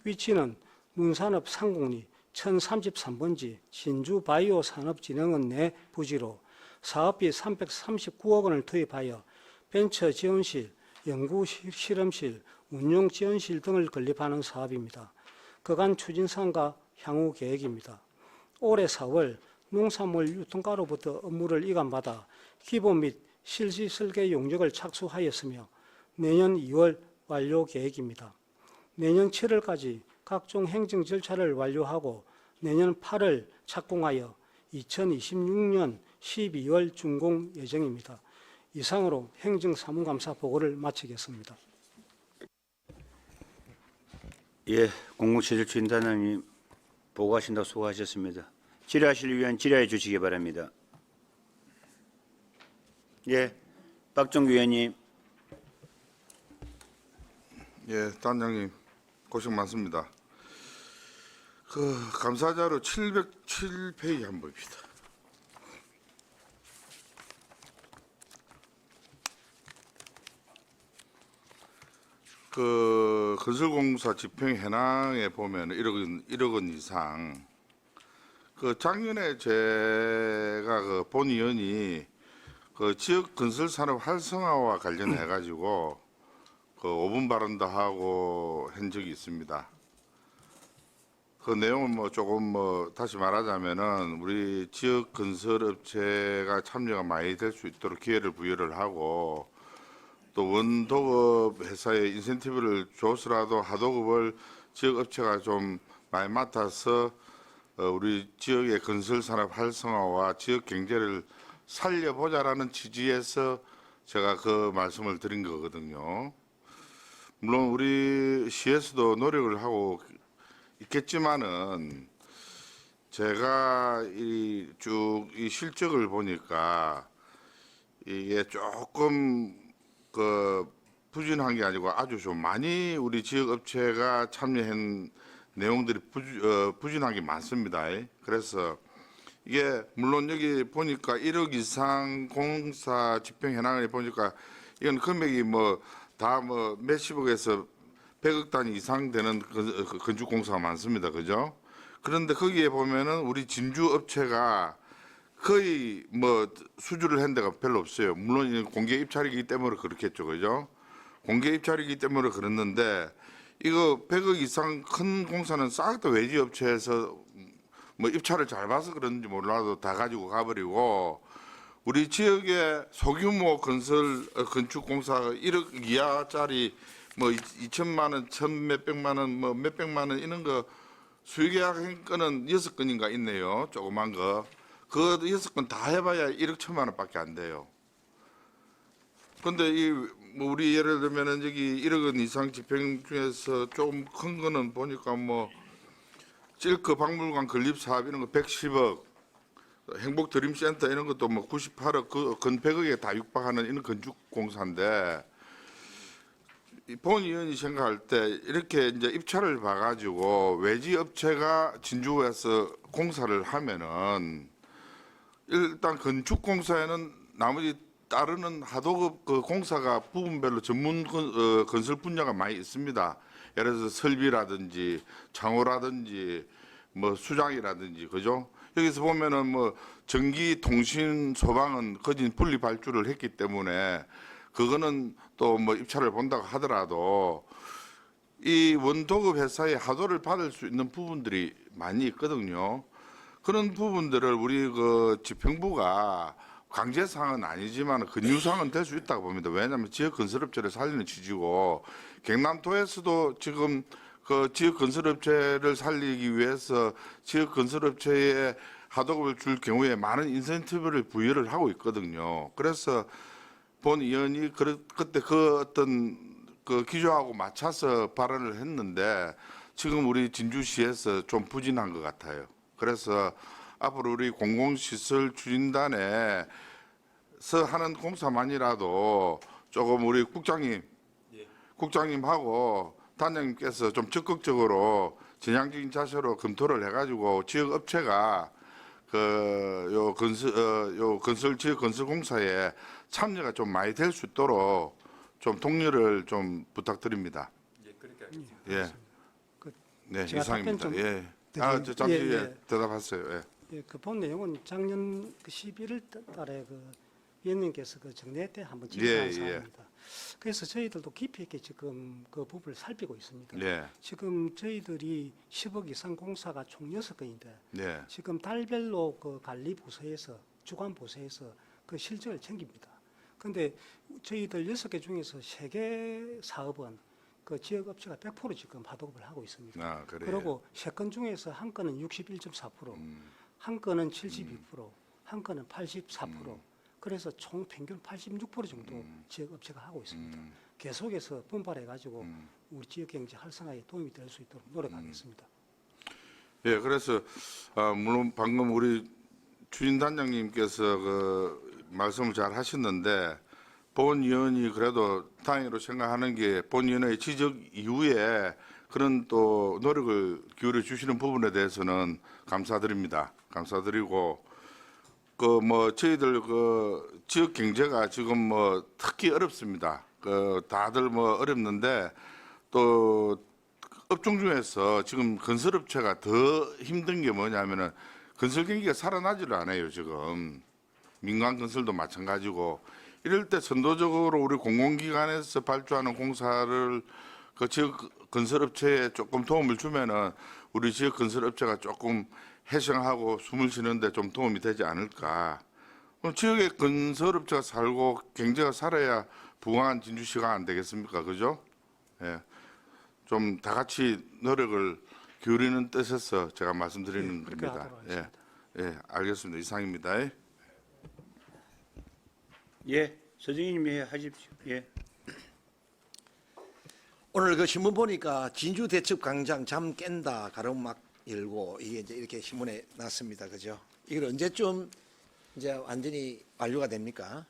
위치는 문산읍 상공리 1033번지 진주바이오 산업진흥원 내 부지로 사업비 339억 원을 투입하여 벤처 지원실, 연구실험실, 운용지원실 등을 건립하는 사업입니다. 그간 추진사항과 향후 계획입니다. 올해 4월 농산물 유통과로부터 업무를 이관받아 기본 및 실시 설계 용역을 착수하였으며 내년 2월 완료 계획입니다. 내년 7월까지 각종 행정 절차를 완료하고 내년 8월 착공하여 2026년 12월 준공 예정입니다. 이상으로 행정사무감사 보고를 마치겠습니다. 예, 공공체질추진단장님 보고하신다고 수고하셨습니다. 질의하실 위원 질의해 주시기 바랍니다. 예, 박종규 의원님. 예, 단장님 고생 많습니다. 그 감사자료 707페이지 한번 봅시다. 그 건설공사 집행 현황에 보면 1억 원 이상. 그 작년에 제가 그 본위원이 그 지역 건설 산업 활성화와 관련해 가지고 그 5분 발언도 하고 한 적이 있습니다. 그 내용은 뭐 조금 다시 말하자면은 우리 지역 건설 업체가 참여가 많이 될 수 있도록 기회를 부여를 하고 또 원도급 회사에 인센티브를 줘서라도 하도급을 지역 업체가 좀 많이 맡아서 우리 지역의 건설 산업 활성화와 지역 경제를 살려보자라는 취지에서 제가 그 말씀을 드린 거거든요. 물론 우리 시에서도 노력을 하고 있겠지만은 제가 쭉 이 실적을 보니까 이게 조금 그 부진한 게 아니고 아주 좀 많이 우리 지역 업체가 참여한 내용들이 부진한 게 많습니다. 그래서 이게 물론 여기 보니까 1억 이상 공사 집행 현황을 보니까 이건 금액이 다 몇십억에서 100억 단위 이상 되는 건축 공사가 많습니다. 그죠? 그런데 거기에 보면은 우리 진주 업체가 거의 수주를 한 데가 별로 없어요. 물론 공개 입찰이기 때문에 그렇겠죠. 그죠? 공개 입찰이기 때문에 그랬는데 이거 100억 이상 큰 공사는 싹 다 외지 업체에서 입찰을 잘 봐서 그런지 몰라도 다 가지고 가버리고 우리 지역의 소규모 건축 공사가 1억 이하짜리 2천만 원, 천 몇백만 원, 몇백만 원 이런 거 수의계약 건은 6건인가 있네요. 조그만 거. 그 6건 다 해봐야 1억 1천만 원밖에 안 돼요. 근데 우리 예를 들면은 여기 1억 원 이상 집행 중에서 조금 큰 거는 보니까 찔크 박물관 건립 사업 이런 거 110억, 행복 드림센터 이런 것도 98억, 건 100억에 다 육박하는 이런 건축 공사인데 본 의원이 생각할 때 이렇게 이제 입찰을 봐가지고 외지 업체가 진주에서 공사를 하면은 일단 건축공사에는 나머지 따르는 하도급 그 공사가 부분별로 전문 건설 분야가 많이 있습니다. 예를 들어서 설비라든지 창호라든지 뭐 수장이라든지 그죠? 여기서 보면은 뭐 전기, 통신, 소방은 거진 분리 발주를 했기 때문에 그거는 또 뭐 입찰을 본다고 하더라도 이 원도급 회사의 하도를 받을 수 있는 부분들이 많이 있거든요. 그런 부분들을 우리 그 지평부가 강제사항은 아니지만 근유사항은 될 수 있다고 봅니다. 왜냐하면 지역 건설업체를 살리는 취지고 경남도에서도 지금 그 지역 건설업체를 살리기 위해서 지역 건설업체에 하도급을 줄 경우에 많은 인센티브를 부여를 하고 있거든요. 그래서 본 의원이 그때 그 어떤 그 기조하고 맞춰서 발언을 했는데 지금 우리 진주시에서 좀 부진한 것 같아요. 그래서 앞으로 우리 공공시설 추진단에서 하는 공사만이라도 조금 우리 국장님하고 단장님께서 좀 적극적으로 전향적인 자세로 검토를 해가지고 지역 업체가 요 건설 지역 건설 공사에 참여가 좀 많이 될 수 있도록 좀 독려를 좀 부탁드립니다. 예, 그렇게 하겠습니다. 예. 네, 제가 이상입니다. 답변 좀 예. 드리면- 저 잠시 예, 예. 대답하세요. 예. 예, 그 본 내용은 작년 그 11월 달에 그 위원님께서 그 정례 때 한번 예, 질의한 예. 사항입니다. 그래서 저희들도 깊이 있게 지금 그 부분을 살피고 있습니다. 네, 지금 저희들이 10억 이상 공사가 총 6건인데 네, 지금 달별로 그 관리 부서에서 주관 부서에서 그 실적을 챙깁니다. 그런데 저희들 6개 중에서 3개 사업은 그 지역 업체가 100% 지금 하도급을 하고 있습니다. 아 그래요. 그리고 3건 중에서 한 건은 61.4%, 한 건은 72%, 한 건은 84%. 그래서 총 평균 86% 정도 지역 업체가 하고 있습니다. 계속해서 분발해가지고 우리 지역 경제 활성화에 도움이 될 수 있도록 노력하겠습니다. 예, 그래서 물론 방금 우리 추진단장님께서 그 말씀을 잘 하셨는데 본 의원이 그래도 다행으로 생각하는 게 본 의원의 지적 이후에 그런 또 노력을 기울여 주시는 부분에 대해서는 감사드립니다. 감사드리고 그 뭐 저희들 그 지역 경제가 지금 뭐 특히 어렵습니다. 그 다들 뭐 어렵는데 또 업종 중에서 지금 건설업체가 더 힘든 게 뭐냐면은 건설 경기가 살아나지를 않아요. 지금 민간 건설도 마찬가지고 이럴 때 선도적으로 우리 공공기관에서 발주하는 공사를 그 지역 건설업체에 조금 도움을 주면은 우리 지역 건설업체가 조금 해성하고 숨을 쉬는데 좀 도움이 되지 않을까. 지역에 건설업체가 살고 경제가 살아야 부강한 진주시가 안 되겠습니까? 그죠? 예. 좀 다 같이 노력을 기울이는 뜻에서 제가 말씀드리는 예, 그렇게 겁니다. 하도록 예. 예, 알겠습니다. 이상입니다. 예, 서정희님이 하십시오. 예. 오늘 그 신문 보니까 진주 대첩 광장 잠 깬다 가로막 열고 이게 이제 이렇게 신문에 났습니다. 그죠? 이걸 언제쯤 이제 완전히 완료가 됩니까?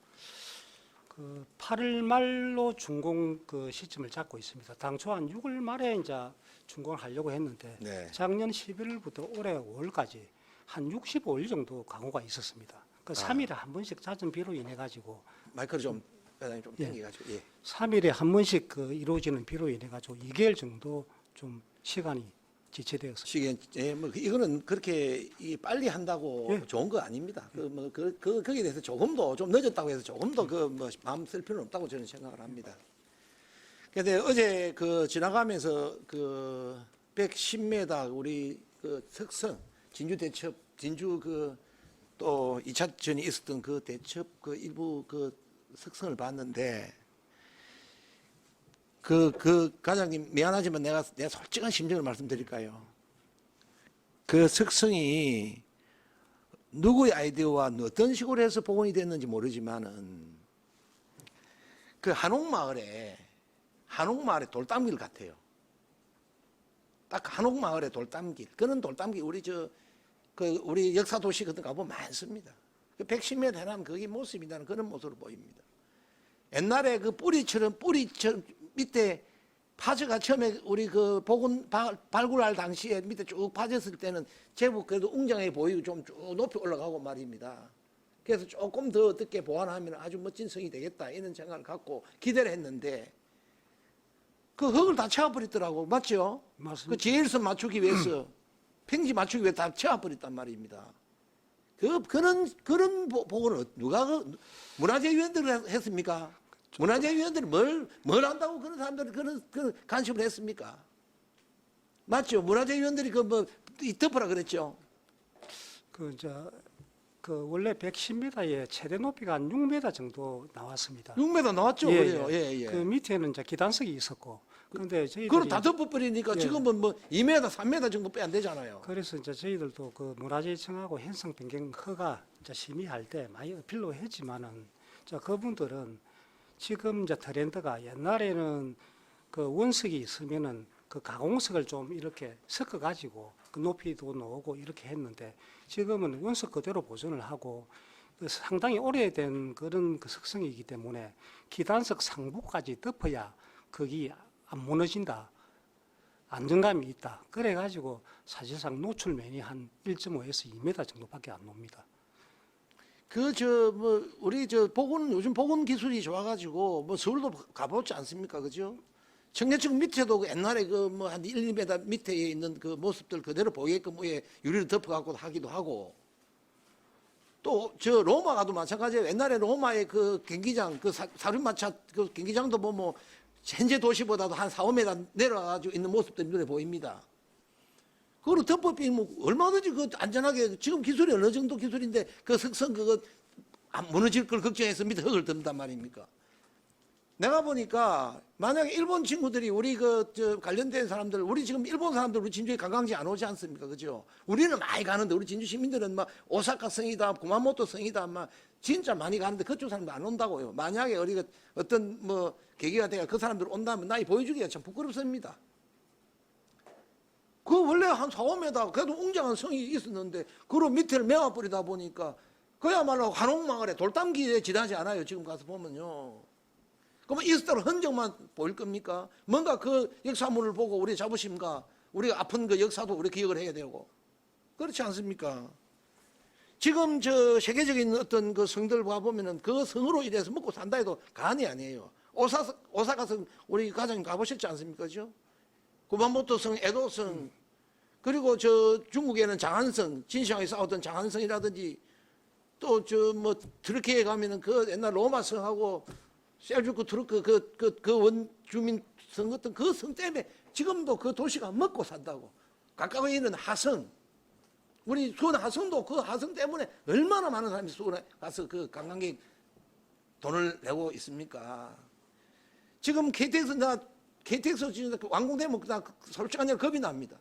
그 8월 말로 준공 그 시점을 잡고 있습니다. 당초 한 6월 말에 이제 준공을 하려고 했는데 네. 작년 11월부터 올해 5월까지 한 65일 정도 강호가 있었습니다. 그 3일에 한 번씩 잦은 비로 인해 가지고 마이크를 좀 회장님 좀 예. 당겨가지고 예. 3일에 한 번씩 그 이루어지는 비로 인해 가지고 2개월 정도 좀 시간이 지체되었습니다. 시기엔 뭐 이거는 그렇게 이 빨리 한다고 예. 좋은 거 아닙니다. 거기에 대해서 조금도 좀 늦었다고 해서 조금도 그 뭐 마음 쓸 필요는 없다고 저는 생각을 합니다. 근데 어제 그 지나가면서 그 110m 우리 그 석성 진주 대첩 진주 그 또 2차전이 있었던 그 대첩 그 일부 그 석성을 봤는데 그 과장님 미안하지만 내가 솔직한 심정을 말씀드릴까요? 그 석성이 누구의 아이디어와 어떤 식으로 해서 복원이 됐는지 모르지만은 그 한옥마을에 돌담길 같아요. 딱 한옥마을의 돌담길. 그런 돌담길 우리 역사 도시 같은 거 가보면 많습니다. 그 110m 해나면 거기 모습이 나는 그런 모습으로 보입니다. 옛날에 그 뿌리처럼 밑에 파져가 처음에 우리 그 복원 발굴할 당시에 밑에 쭉 파졌을 때는 제법 그래도 웅장해 보이고 좀 쭉 높이 올라가고 말입니다. 그래서 조금 더 어떻게 보완하면 아주 멋진 성이 되겠다 이런 생각을 갖고 기대를 했는데 그 흙을 다 채워버리더라고. 맞죠? 맞습니다. 그 제일선 맞추기 위해서 평지 맞추기 위해 다 채워버렸단 말입니다. 그런 보고는 누가 문화재위원들이 했습니까? 문화재위원들이 뭘 한다고 그런 사람들이 그런 간섭을 했습니까? 맞죠? 문화재위원들이 덮으라 그랬죠. 그 원래 110m의 최대 높이가 한 6m 정도 나왔습니다. 6m 나왔죠, 예, 그래요. 예. 그 밑에는 이제 기단석이 있었고, 그런데 저희들이 그걸 다 덮어버리니까 예. 지금은 뭐 2m, 3m 정도 빼 안 되잖아요. 그래서 이제 저희들도 그 문화재청하고 행성 변경 허가 이제 심의할 때 많이 어필로 했지만은, 자 그분들은 지금 이제 트렌드가 옛날에는 그 원석이 있으면은 그 가공석을 좀 이렇게 섞어 가지고 그 높이도 놓고 이렇게 했는데, 지금은 원석 그대로 보존을 하고 그 상당히 오래된 그런 그 석성이기 때문에 기단석 상부까지 덮어야 거기 안 무너진다, 안정감이 있다. 그래 가지고 사실상 노출면이 한 1.5에서 2m 정도밖에 안 놉니다. 우리 요즘 복원 기술이 좋아가지고 뭐 서울도 가보지 않습니까, 그죠? 청계천 밑에도 그 옛날에 한 1, 2m 밑에 있는 그 모습들 그대로 보이게끔 위에 유리를 덮어갖고 하기도 하고, 또 로마 가도 마찬가지예요. 옛날에 로마의 그 경기장, 그 사륜마차 그 경기장도 뭐 현재 도시보다도 한 4, 5m 내려가지고 있는 모습들이 눈에 보입니다. 그거로 덮어비면 얼마든지 그 안전하게, 지금 기술이 어느 정도 기술인데 그 석성 그거 안 무너질 걸 걱정해서 밑에 흙을 덮는단 말입니까? 내가 보니까 만약에 일본 친구들이 우리 관련된 사람들, 우리 지금 일본 사람들 우리 진주에 관광지 안 오지 않습니까? 그죠? 우리는 많이 가는데 우리 진주 시민들은 막 오사카 성이다, 구마모토 성이다, 막 진짜 많이 가는데 그쪽 사람들 안 온다고요. 만약에 우리가 어떤 계기가 돼야 그 사람들 온다면 나이 보여주기가 참 부끄럽습니다. 그 원래 한 4, 5m 그래도 웅장한 성이 있었는데 그로 밑에를 메워버리다 보니까 그야말로 한옥마을에 돌담기에 지나지 않아요. 지금 가서 보면요. 그러면 있었다고 흔적만 보일 겁니까? 뭔가 그 역사물을 보고 우리 자부심과 우리가 아픈 그 역사도 우리 기억을 해야 되고, 그렇지 않습니까? 지금 세계적인 어떤 그 성들 봐보면은 그 성으로 인해서 먹고 산다 해도 과언이 아니에요. 오사카 성 우리 과장님 가보셨지 않습니까? 그죠? 구마모토 성, 에도 성, 그리고 중국에는 장안성, 진시황에 싸웠던 장안성이라든지, 또 트르키에 가면은 그 옛날 로마 성하고 셀주크 투르크 그 원주민 성 같은 그 성 때문에 지금도 그 도시가 먹고 산다고. 가까이 있는 하성, 우리 수원 하성도 그 하성 때문에 얼마나 많은 사람이 수원에 가서 그 관광객 돈을 내고 있습니까? 지금 KTX 지금 완공되면 나 솔직히 아니라 겁이 납니다.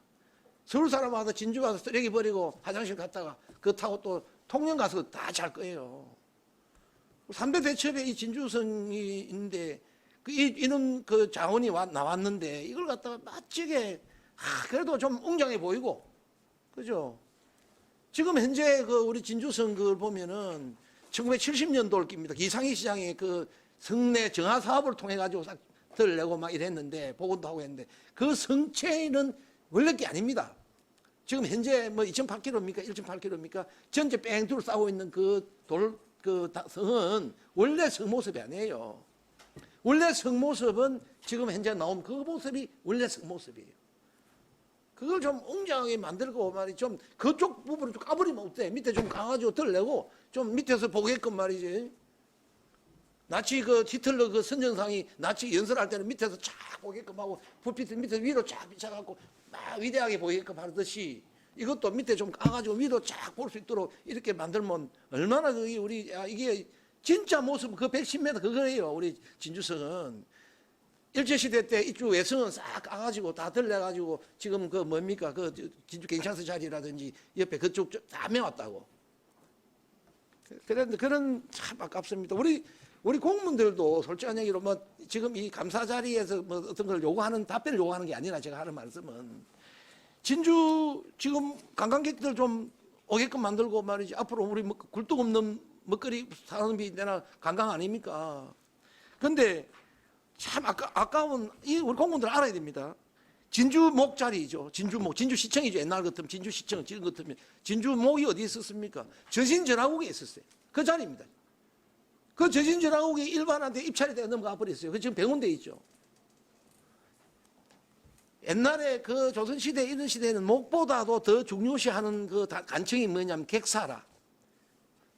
서울 사람 와서 진주 와서 쓰레기 버리고 화장실 갔다가 그거 타고 또 통영 가서 다 잘 거예요. 3대 대첩에 이 진주성이 있는데 이런 그 자원이 나왔는데 이걸 갖다가 멋지게 그래도 좀 웅장해 보이고, 그죠? 지금 현재 우리 진주성 그걸 보면은 1970년도를 깁니다. 이상희 시장의 그 성내 정화 사업을 통해 가지고 싹 들내고 막 이랬는데 복원도 하고 했는데 그 성체는 원래 게 아닙니다. 지금 현재 2.8km입니까? 1.8km입니까? 전체 뺑 둘러싸고 있는 그 성은 원래 성 모습이 아니에요. 원래 성 모습은 지금 현재 나온 그 모습이 원래 성 모습이에요. 그걸 좀 웅장하게 만들고 말이 좀 그쪽 부분을 좀 까버리면 어때? 밑에 좀 가가지고 들내고 좀 밑에서 보게끔 말이지. 나치 히틀러 그 선전상이 나치 연설할 때는 밑에서 쫙 보게끔 하고 불빛을 밑에 위로 쫙 비춰갖고 막 위대하게 보이게끔 하듯이 이것도 밑에 좀 까가지고 위로 쫙 볼 수 있도록 이렇게 만들면 얼마나 이게 진짜 모습 그 110m 그거예요. 우리 진주성은 일제시대 때 이쪽 외성은 싹 까가지고 다 들려가지고 지금 진주 경찰서 자리라든지 옆에 그쪽 다 메웠다고. 그런데 그런 참 아깝습니다. 우리 공무원들도 솔직한 얘기로 지금 이 감사 자리에서 어떤 걸 요구하는 답변을 요구하는 게 아니라 제가 하는 말씀은 진주 지금 관광객들 좀 오게끔 만들고 말이지. 앞으로 우리 굴뚝 없는 먹거리 산업이 내나 관광 아닙니까? 근데 참 아까운 이 우리 공무원들 알아야 됩니다. 진주목 자리죠. 진주목, 진주시청이죠. 옛날 같으면 진주시청, 지금 같으면 진주목이 어디에 있었습니까? 저신전화국에 있었어요. 그 자리입니다. 그 저신전화국이 일반한테 입찰이 돼 넘어가 버렸어요. 그 지금 병원돼 있죠. 옛날에 그 조선시대 이런 시대에는 목보다도 더 중요시하는 그 간청이 뭐냐면 객사라.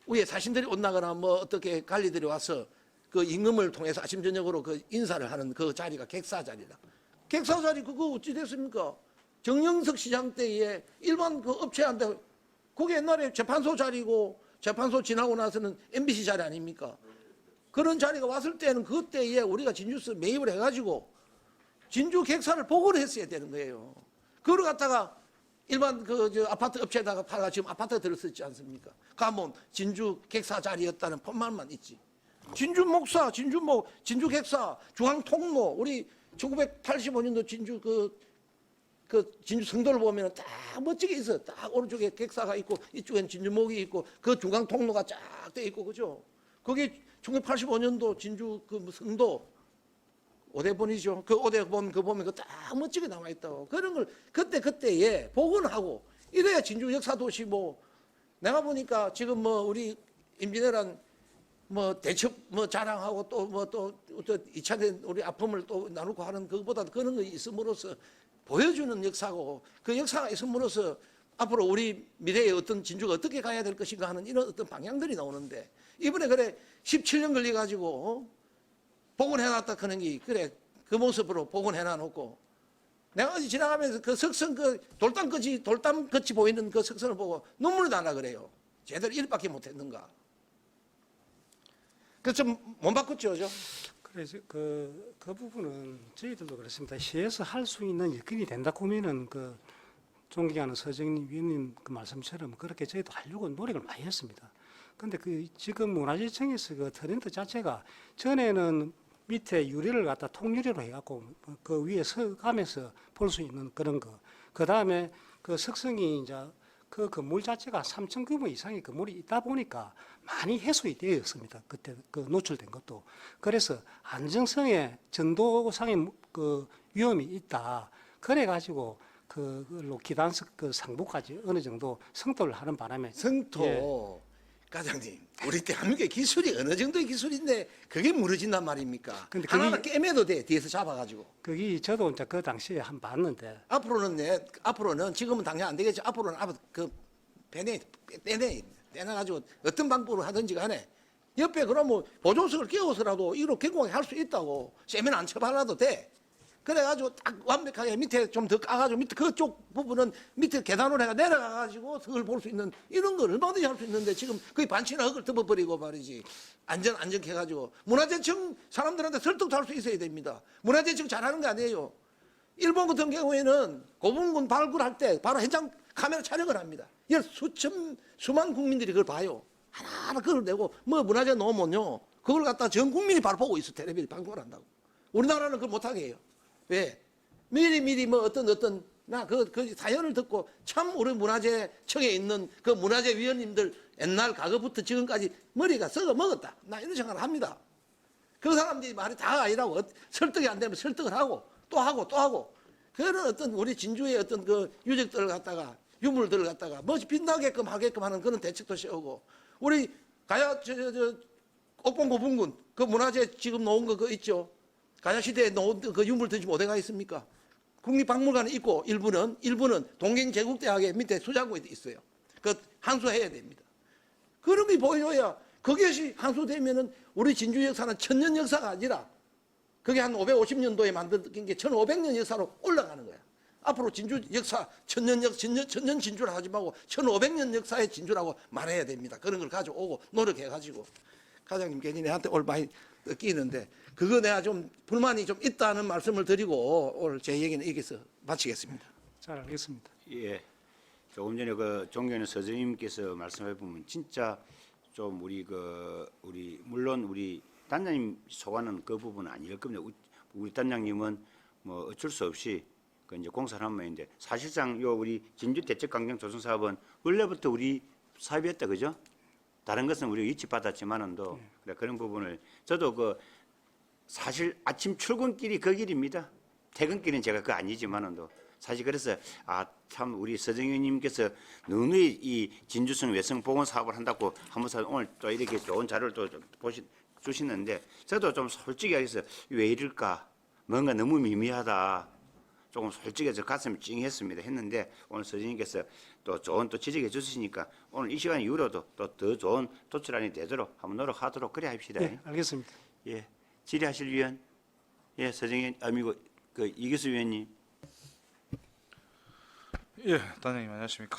위에 사신들이 온다거나 뭐 어떻게 관리들이 와서 그 임금을 통해서 아침 저녁으로 그 인사를 하는 그 자리가 객사 자리라. 객사 자리 그거 어찌 됐습니까? 정영석 시장 때에 일반 그 업체한테 그게 옛날에 재판소 자리고 재판소 지나고 나서는 MBC 자리 아닙니까? 그런 자리가 왔을 때는 그때에 우리가 진주스 매입을 해가지고 진주 객사를 보고를 했어야 되는 거예요. 그걸 갖다가 일반 그 저 아파트 업체에다가 팔아 지금 아파트가 들었었지 않습니까? 가면 진주 객사 자리였다는 폰만만 있지. 진주 목사, 진주 객사, 중앙 통로 우리 1985년도 진주 그 진주 성도를 보면 딱 멋지게 있어. 딱 오른쪽에 객사가 있고 이쪽엔 진주목이 있고 그 중앙 통로가 쫙 돼 있고 그죠? 거기 1985년도 진주 그 성도 오대본이죠. 그 오대본 그 보면 그 딱 멋지게 남아 있다고. 그런 걸 그때에 복원하고 이래야 진주 역사 도시 뭐 내가 보니까 지금 뭐 우리 임진왜란 뭐 대첩 뭐 자랑하고 또 뭐 또 2차된 우리 아픔을 또 나누고 하는 그것보다 그런 거 있음으로써 보여주는 역사고 그 역사가 있음으로써 앞으로 우리 미래의 어떤 진주가 어떻게 가야 될 것인가 하는 이런 어떤 방향들이 나오는데 이번에 그래 17년 걸려가지고 복원해놨다 하는 게 그래 그 모습으로 복원해놔놓고 내가 어제 지나가면서 그 석성 그 돌담같이 보이는 그 석성을 보고 눈물이 나나 그래요. 제대로 일밖에 못했는가. 그래서 좀 못 바꿨죠, 저. 그래서 그 부분은 저희들도 그렇습니다. 시에서 할 수 있는 일꾼이 된다고 하면은 그 존경하는 서정님 위원님 그 말씀처럼 그렇게 저희도 하려고 노력을 많이 했습니다. 근데 그 지금 문화재청에서 그 트렌드 자체가 전에는 밑에 유리를 갖다 통유리로 해갖고 그 위에 서가면서 볼 수 있는 그런 거. 그 다음에 그 석성이 이제 그 건물 자체가 3층 규모 이상의 건물이 있다 보니까 많이 해소이 되어 있습니다. 그때 그 노출된 것도. 그래서 안정성에 전도상의 그 위험이 있다. 그래가지고 그걸로 기단석 그 상부까지 어느 정도 성도를 하는 바람에 성토 예. 과장님, 우리 대한민국의 기술이 어느 정도의 기술인데 그게 무너진단 말입니까? 근데 하나는 그게- 깨매도 돼 뒤에서 잡아가지고. 그게 저도 이제 그 당시에 한 봤는데 앞으로는 지금은 당장 안 되겠지. 앞으로는 그 떼내가지고 어떤 방법으로 하든지 간에 옆에 그럼 뭐 보존석을 끼워서라도 이로 개공하게 할 수 있다고 세면 안 쳐발라도 돼. 그래가지고 딱 완벽하게 밑에 좀 더 까가지고 밑에 그쪽 부분은 밑에 계단으로 해가 내려가가지고 석을 볼 수 있는 이런 걸 얼마든지 할 수 있는데 지금 거의 반치나 흙을 덮어버리고 말이지. 안전케 해가지고 문화재청 사람들한테 설득도 할 수 있어야 됩니다. 문화재청 잘하는 거 아니에요. 일본 같은 경우에는 고분군 발굴할 때 바로 현장 카메라 촬영을 합니다. 수만 국민들이 그걸 봐요. 하나하나 그걸 내고 뭐 문화재 놓으면요. 그걸 갖다 전 국민이 바로 보고 있어. 텔레비전 방송을 한다고. 우리나라는 그걸 못하게 해요. 왜? 미리 뭐 나 그 사연을 듣고 참 우리 문화재청에 있는 그 문화재위원님들 옛날 과거부터 지금까지 머리가 썩어 먹었다. 나 이런 생각을 합니다. 그 사람들이 말이 다 아니라고 설득이 안 되면 설득을 하고 또 하고 그런 어떤 우리 진주의 어떤 그 유적들을 갖다가 유물들을 갖다가 멋이 빛나게끔 하게끔 하는 그런 대책도 세우고 우리 가야 옥봉 고분군 그 문화재 지금 놓은 거 그거 있죠. 가야 시대에 놓은 그 유물들 지금 어디가 있습니까? 국립박물관에 있고 일부는 동경제국대학의 밑에 수장고에 있어요. 그 항소해야 됩니다. 그런 게 보여줘야 그것이 항소되면은 우리 진주 역사는 천년 역사가 아니라 그게 한 550년도에 만들어진 게 1500년 역사로 올라가는 거야. 앞으로 진주 역사 천년 진주라 하지 말고 1500년 역사의 진주라고 말해야 됩니다. 그런 걸 가져오고 노력해가지고 과장님 괜히 내한테 오늘 많이 끼는데 그거 내가 좀 불만이 좀 있다는 말씀을 드리고 오늘 제 얘기는 여기서 마치겠습니다. 잘 알겠습니다. 예. 조금 전에 그 존경하는 서정님께서 말씀해 보면 진짜 좀 우리 물론 우리 단장님 소관은 그 부분은 아닐 겁니다. 우리 단장님은 뭐 어쩔 수 없이 그 이제 공사를 한 모양인데 사실상 요 우리 진주 대책 강경 조성 사업은 원래부터 우리 사업이었다 그죠? 다른 것은 우리가 위치 받았지만은도 그래 그런 부분을 저도 그 사실 아침 출근길이 그 길입니다. 퇴근길은 제가 그거 아니지만은도 사실 그래서 참 우리 서정현님께서 누누이 이 진주성 외성 보건 사업을 한다고 하면서 오늘 또 이렇게 좋은 자료를 또 주시는데 저도 좀 솔직히 해서 왜 이럴까 뭔가 너무 미미하다 조금 솔직해서 가슴이 찡했습니다 했는데 오늘 서정님께서 또 좋은 또 지적해 주시니까 오늘 이 시간 이후로도 또 더 좋은 도출안이 되도록 한번 노력하도록 그래 합시다. 네, 알겠습니다. 예, 질의하실 위원, 예, 서정현 아미고 그 이규수 위원님. 예, 단장님 안녕하십니까.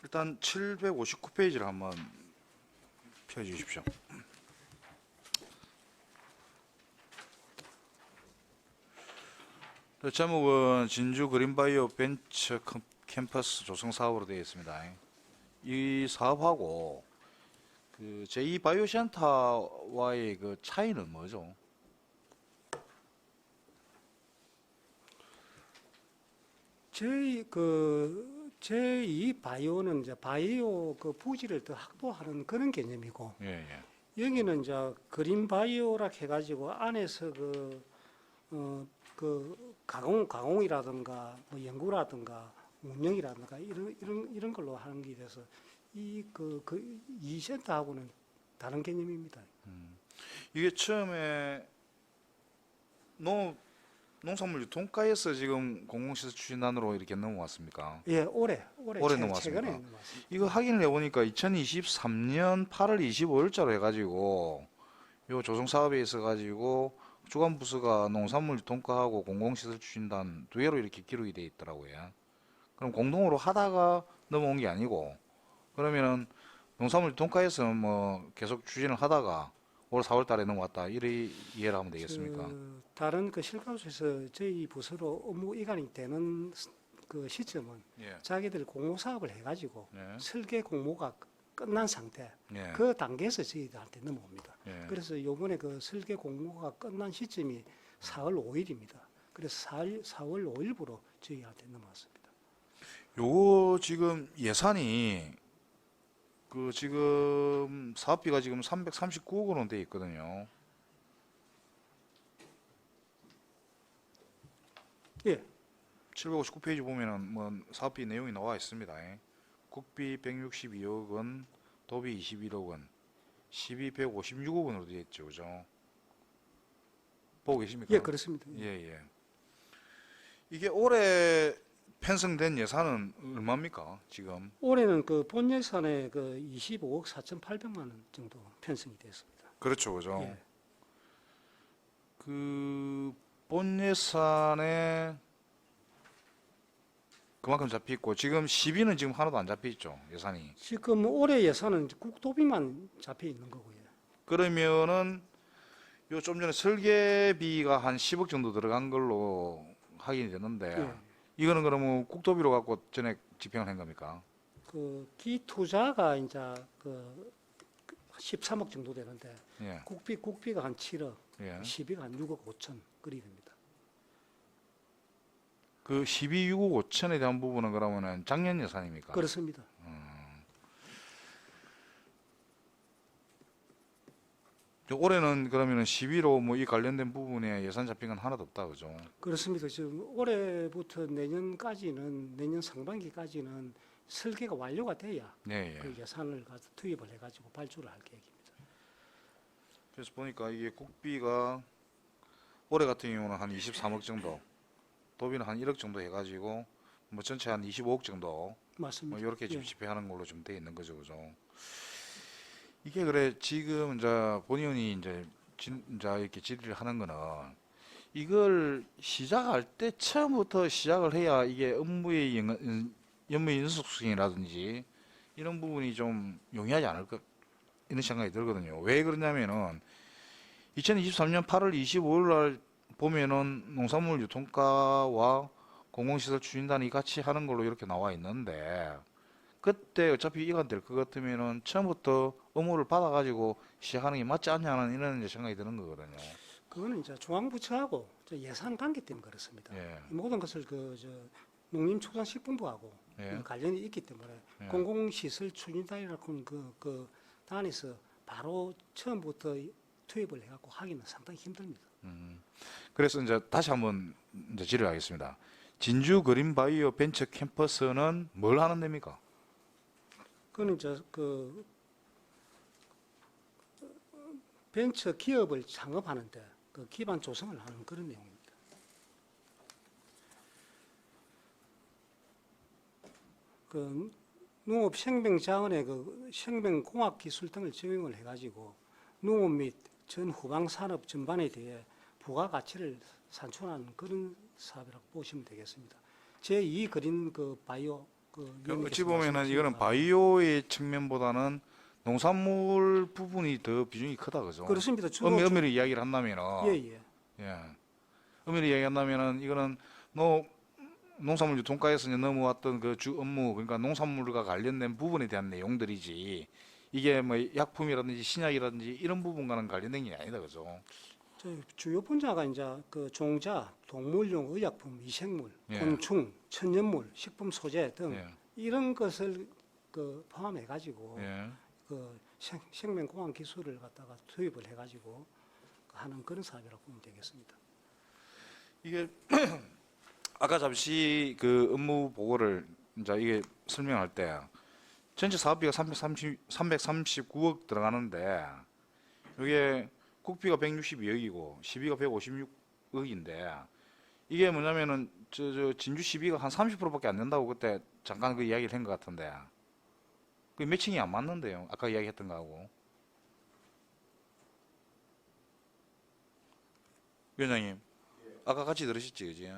일단 759페이지를 한번 펴주십시오. 제목은 진주 그린바이오 벤처 캠퍼스 조성 사업으로 되어 있습니다. 이 사업하고 그 제2바이오센터와의 그 차이는 뭐죠? 제2 바이오는 이제 바이오 그 부지를 더 확보하는 그런 개념이고, 예, 예. 여기는 이제 그린 바이오라 해가지고 안에서 그 가공이라든가 뭐 연구라든가 운영이라든가 이런 걸로 하는 게 돼서 이 센터하고는 다른 개념입니다. 이게 처음에 농산물 유통가에서 지금 공공시설 추진단으로 이렇게 넘어왔습니까? 예, 올해 넘어왔습니까? 최근에 넘어왔습니다. 이거 확인을 해보니까 2023년 8월 25일자로 해가지고 요 조성 사업에 있어가지고 주관 부서가 농산물 유통가하고 공공시설 추진단 두 개로 이렇게 기록이 돼 있더라고요. 그럼 공동으로 하다가 넘어온 게 아니고 그러면은 농산물 유통가에서 뭐 계속 추진을 하다가 올 4월달에 넘어왔다 이래 이해를 하면 되겠습니까? 다른 그 실감소에서 저희 부서로 업무 이관이 되는 그 시점은 예. 자기들 공모 사업을 해가지고 예. 설계 공모가 끝난 상태, 예. 그 단계에서 저희들한테 넘어옵니다. 예. 그래서 요번에 그 설계 공모가 끝난 시점이 4월 5일입니다. 그래서 4월 5일부로 저희한테 넘어왔습니다. 요거 지금 예산이 그 지금 사업비가 지금 339억 원으로 돼 있거든요. 예, 759페이지 보면은 뭐 사업비 내용이 나와 있습니다. 국비 162억 원, 도비 21억 원, 시비 156억 원으로 되어 있죠, 그죠? 보고 계십니까? 예, 그렇습니다. 예, 예. 이게 올해 편성된 예산은 얼마입니까? 지금? 올해는 그 본 예산에 그 25억 4,800만 원 정도 편성이 됐습니다. 그렇죠, 그죠? 예. 그 본 예산에 그만큼 잡혀 있고 지금 시비는 지금 하나도 안 잡혀 있죠, 예산이. 지금 올해 예산은 국도비만 잡혀 있는 거고요. 그러면은 요 좀 전에 설계비가 한 10억 정도 들어간 걸로 확인이 됐는데 예. 이거는 그러면 국도비로 갖고 전액 집행을 한 겁니까? 그 기투자가 이제 그 13억 정도 되는데 예, 국비가 한 7억, 예. 시비가 한 6억 5천 그리 됩니다. 그 12,6억 5천에 대한 부분은 그러면은 작년 예산입니까? 그렇습니다. 올해는 그러면은 12로 뭐 이 관련된 부분에 예산 잡힌 건 하나도 없다, 그죠? 그렇습니다. 지금 올해부터 내년 상반기까지는 설계가 완료가 돼야 네, 예. 그 예산을 가서 투입을 해가지고 발주를 할 계획입니다. 그래서 보니까 이게 국비가 올해 같은 경우는 한 23억 정도, 도비는 한 1억 정도 해가지고 뭐 전체 한 25억 정도 맞습니다. 뭐 이렇게 지금 예. 집행하는 걸로 좀 돼 있는 거죠, 그죠? 이게 그래 지금 이제 본의원이 이제 이렇게 질의를 하는 거는 이걸 시작할 때 처음부터 시작을 해야 이게 업무의 업무 인속성이라든지 이런 부분이 좀 용이하지 않을까 이런 생각이 들거든요. 왜 그러냐면은 2023년 8월 25일 날 보면은 농산물 유통가와 공공시설 추진단이 같이 하는 걸로 이렇게 나와 있는데 그때 어차피 이관될 것 같으면은 처음부터 업무를 받아가지고 시작하는 게 맞지 않냐는 이런 이제 생각이 드는 거거든요. 그거는 이제 중앙부처하고 예산 관계 때문에 그렇습니다. 예. 이 모든 것을 농림축산식품부하고 예. 관련이 있기 때문에 예. 공공시설 추진단이라는 그 단에서 바로 처음부터 투입을 해갖고 하기는 상당히 힘듭니다. 그래서 이제 다시 한번 이제 질의하겠습니다. 진주 그린바이오 벤처 캠퍼스는 뭘 하는 데입니까? 그는 이제 그 벤처 기업을 창업하는데 그 기반 조성을 하는 그런 내용입니다. 그 농업 생명자원의 그 생명공학 기술 등을 적용을 해가지고 농업 및 전 후방 산업 전반에 대해 부가가치를 산출하는 그런 사업이라고 보시면 되겠습니다. 제2 그린 그 바이오 어찌 보면은 이거는 바이오의 측면보다는 농산물 부분이 더 비중이 크다 그죠? 그렇습니다. 주로 엄밀히 이야기를 한다면은 예예. 예. 엄밀히 이야기한다면은 이거는 농산물 유통가에서 이제 넘어왔던 그 주 업무 그러니까 농산물과 관련된 부분에 대한 내용들이지 이게 뭐 약품이라든지 신약이라든지 이런 부분과는 관련된 게 아니다 그죠? 저 주요 분야가 이제 그 종자, 동물용 의약품, 미생물, 예. 곤충, 천연물, 식품 소재 등 예. 이런 것을 그 포함해 가지고 예. 그 생명공학 기술을 갖다가 투입을 해 가지고 하는 그런 사업이라고 보면 되겠습니다. 이게 아까 잠시 그 업무 보고를 이제 이게 설명할 때 전체 사업비가 339억 들어가는데 이게 국비가 162억이고 시비가 156억인데 이게 뭐냐면은 저 진주 시비가 한 30%밖에 안 된다고 그때 잠깐 그 이야기를 한 것 같은데 그 매칭이 안 맞는데요. 아까 이야기했던 거하고. 위원장님 아까 같이 들으셨지 그지?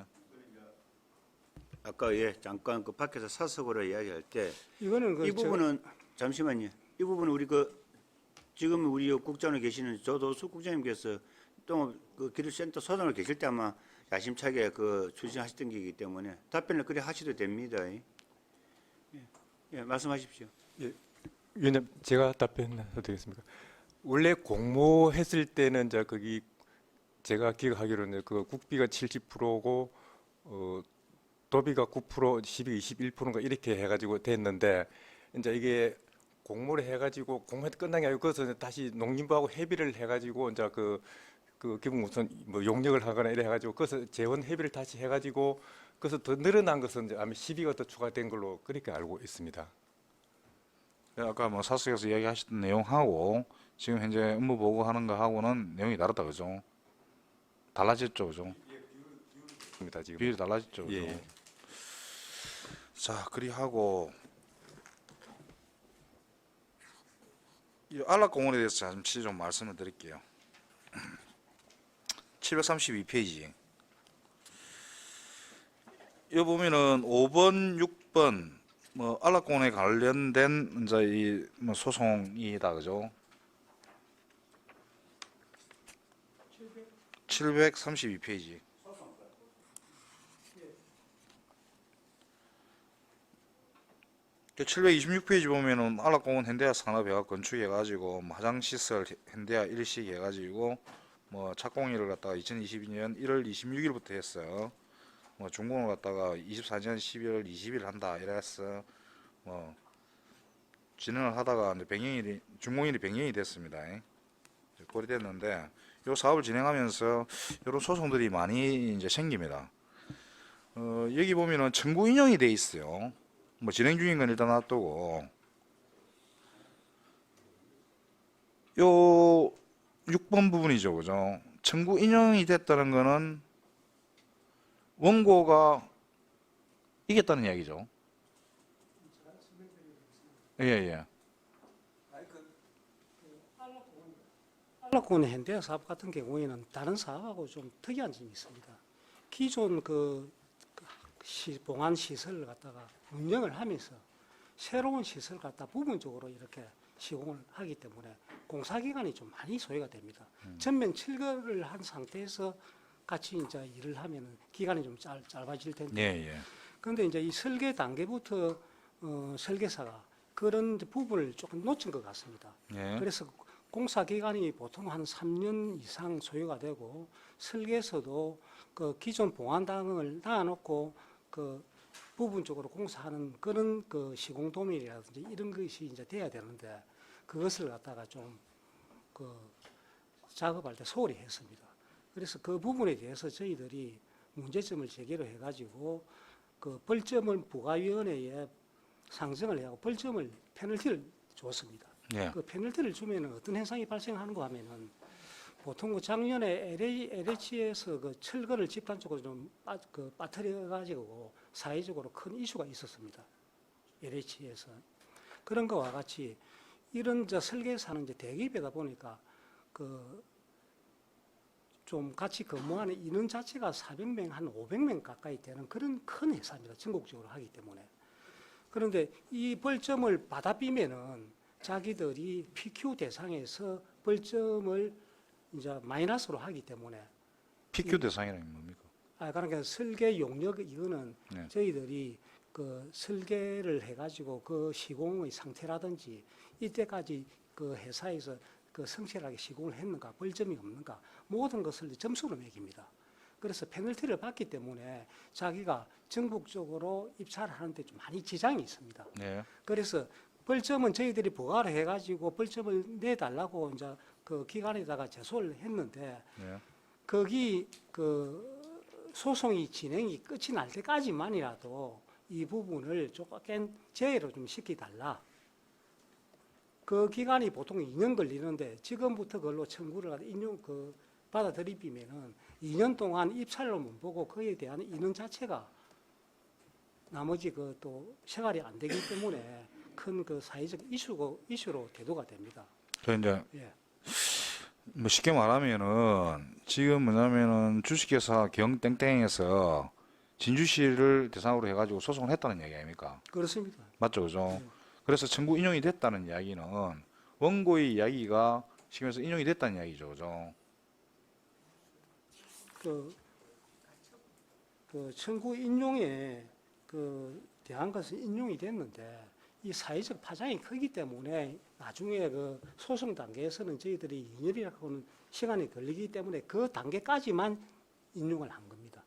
아까 잠깐 그 밖에서 사석으로 이야기할 때 이거는 이 부분은 잠시만요. 이 부분은 우리 지금 우리 국장으로 계시는 조도수 국장님께서 또 그 기술센터 소장으로 계실 때 아마 야심차게 그 추진하셨던 게이기 때문에 답변을 그래 하셔도 됩니다. 말씀하십시오. 위원님, 제가 답변해도 되겠습니까? 원래 공모했을 때는 이제 거기 제가 기억하기로는 그 국비가 70%고 도비가 9%, 시비 21%인가 이렇게 해가지고 됐는데 이제 이게 공모를 해가지고 공모가 끝난 게 아니고 그것을 다시 농림부하고 협의를 해가지고 이제 그 기본 우선 뭐 용역을 하거나 이래 해가지고 그것을 재원 협의를 다시 해가지고 그래서 더 늘어난 것은 이제 아마 시비가 더 추가된 걸로 그렇게 알고 있습니다. 아까 뭐 사석에서 이야기하셨던 내용하고 지금 현재 업무 보고하는 거하고는 내용이 다르다 그죠? 달라졌죠 그죠? 입니다 지금. 비율이 달라졌죠 그죠? 예. 자 그리하고 이 안락공원에 대해서 잠시 좀 말씀을 드릴게요. 732페이지. 여기 보면은 5번, 6번 뭐 안락공원에 관련된 이제 이 뭐 소송이다 그죠? 732페이지. 그 726페이지 보면은 안락공원 현대화 산업회가 건축해가지고 뭐 화장시설 현대화 일식 해가지고 뭐 착공일을 갖다가 2022년 1월 26일부터 했어요. 뭐 준공을 갖다가 24년 12월 20일 한다 이래서 뭐 진행을 하다가 이제 100년일이 준공일이 100년이 됐습니다. 그리 됐는데 이 사업을 진행하면서 이런 소송들이 많이 이제 생깁니다. 여기 보면은 청구 인용이 돼 있어요. 뭐 진행 중인 건 일단 놔두고 요 6번 부분이죠, 그죠? 청구 인용이 됐다는 거는 원고가 이겼다는 이야기죠. 예. 안락공원 현대화 사업 같은 경우에는 다른 사업하고 좀 특이한 점이 있습니다. 기존 봉안 시설을 갖다가 운영을 하면서 새로운 시설 갖다 부분적으로 이렇게 시공을 하기 때문에 공사 기간이 좀 많이 소요가 됩니다. 전면 철거를 한 상태에서 같이 이제 일을 하면은 기간이 좀 짧아질 텐데. 예. 그런데 이제 이 설계 단계부터 설계사가 그런 부분을 조금 놓친 것 같습니다. 예. 그래서 공사 기간이 보통 한 3년 이상 소요가 되고 설계에서도 그 기존 봉안당을 놔놓고 그 부분적으로 공사하는 그런 그 시공 도면이라든지 이런 것이 이제 돼야 되는데 그것을 갖다가 좀 그 작업할 때 소홀히 했습니다. 그래서 그 부분에 대해서 저희들이 문제점을 제기를 해가지고 그 벌점을 부가위원회에 상정을 해고 벌점을 페널티를 줬습니다. 예. 그 페널티를 주면은 어떤 현상이 발생하는가 하면은 보통 그 작년에 LH에서 그 철근을 집단적으로 좀 빠뜨려 가지고 사회적으로 큰 이슈가 있었습니다. LH에서 그런 거와 같이 이런 설계사는 이제 대기업이다 보니까 그 좀 같이 근무하는 인원 자체가 400명 한 500명 가까이 되는 그런 큰 회사입니다. 전국적으로 하기 때문에. 그런데 이 벌점을 받아비면은 자기들이 PQ 대상에서 벌점을 이제 마이너스로 하기 때문에 PQ 대상이라는 뭡니까? 그러니까 설계 용역 이거는 네. 저희들이 그 설계를 해가지고 그 시공의 상태라든지 이때까지 그 회사에서 그 성실하게 시공을 했는가 벌점이 없는가 모든 것을 점수로 매깁니다. 그래서 페널티를 받기 때문에 자기가 전국적으로 입찰을 하는데 좀 많이 지장이 있습니다. 네. 그래서 벌점은 저희들이 부과를 해가지고 벌점을 내달라고 이제 그 기관에다가 제소를 했는데 네. 거기 그 소송이 진행이 끝이 날 때까지만이라도 이 부분을 조금 제외로 좀 시켜달라. 그 기간이 보통 2년 걸리는데 지금부터 그걸로 청구를 인용 받아들이면은 2년 동안 입찰을 못 보고 그에 대한 인원 자체가 나머지 그 또 생활이 안 되기 때문에 큰 그 사회적 이슈로 대두가 됩니다. 저 이제 예. 뭐 쉽게 말하면은 지금 뭐냐면은 주식회사 경땡땡에서 진주시를 대상으로 해가지고 소송을 했다는 이야기 아닙니까? 그렇습니다. 맞죠, 그죠? 그래서 청구 인용이 됐다는 이야기는 원고의 이야기가 시험에서 인용이 됐다는 이야기죠, 그죠? 그 청구 인용에 대한 것은 인용이 됐는데 이 사회적 파장이 크기 때문에 나중에 그 소송 단계에서는 저희들이 2년이라고는 시간이 걸리기 때문에 그 단계까지만 인용을 한 겁니다.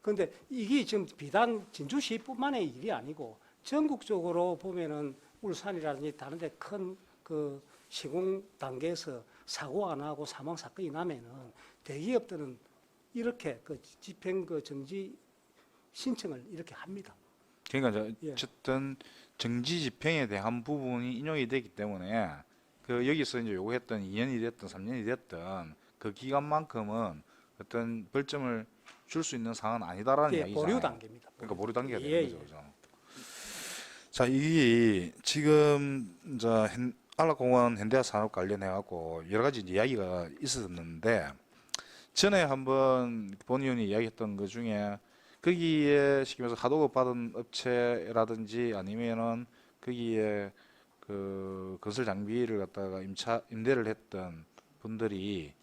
그런데 이게 지금 비단 진주시뿐만의 일이 아니고 전국적으로 보면은 울산이라든지 다른데 큰 그 시공 단계에서 사고가 나고 사망 사건이 나면은 대기업들은 이렇게 그 집행 그 정지 신청을 이렇게 합니다. 그러니까 이제 예. 어쨌든 정지 집행에 대한 부분이 인용이 되기 때문에 그 여기서 이제 요구했던 2년이 됐든 3년이 됐든 그 기간만큼은 어떤 벌점을 줄 수 있는 상황은 아니다라는 예, 이야기잖아요. 보류 단계입니다. 그러니까 보류 단계가 예, 되는 거죠, 그죠? 자, 이게 지금 이제 안락공원 현대화 산업 관련해 갖고 여러 가지 이야기가 있었는데 전에 한번 본 의원이 이야기했던 것 중에 거기에 쉽게 말해서 하도급 받은 업체라든지 아니면은 거기에 그 건설 장비를 갖다가 임대를 했던 분들이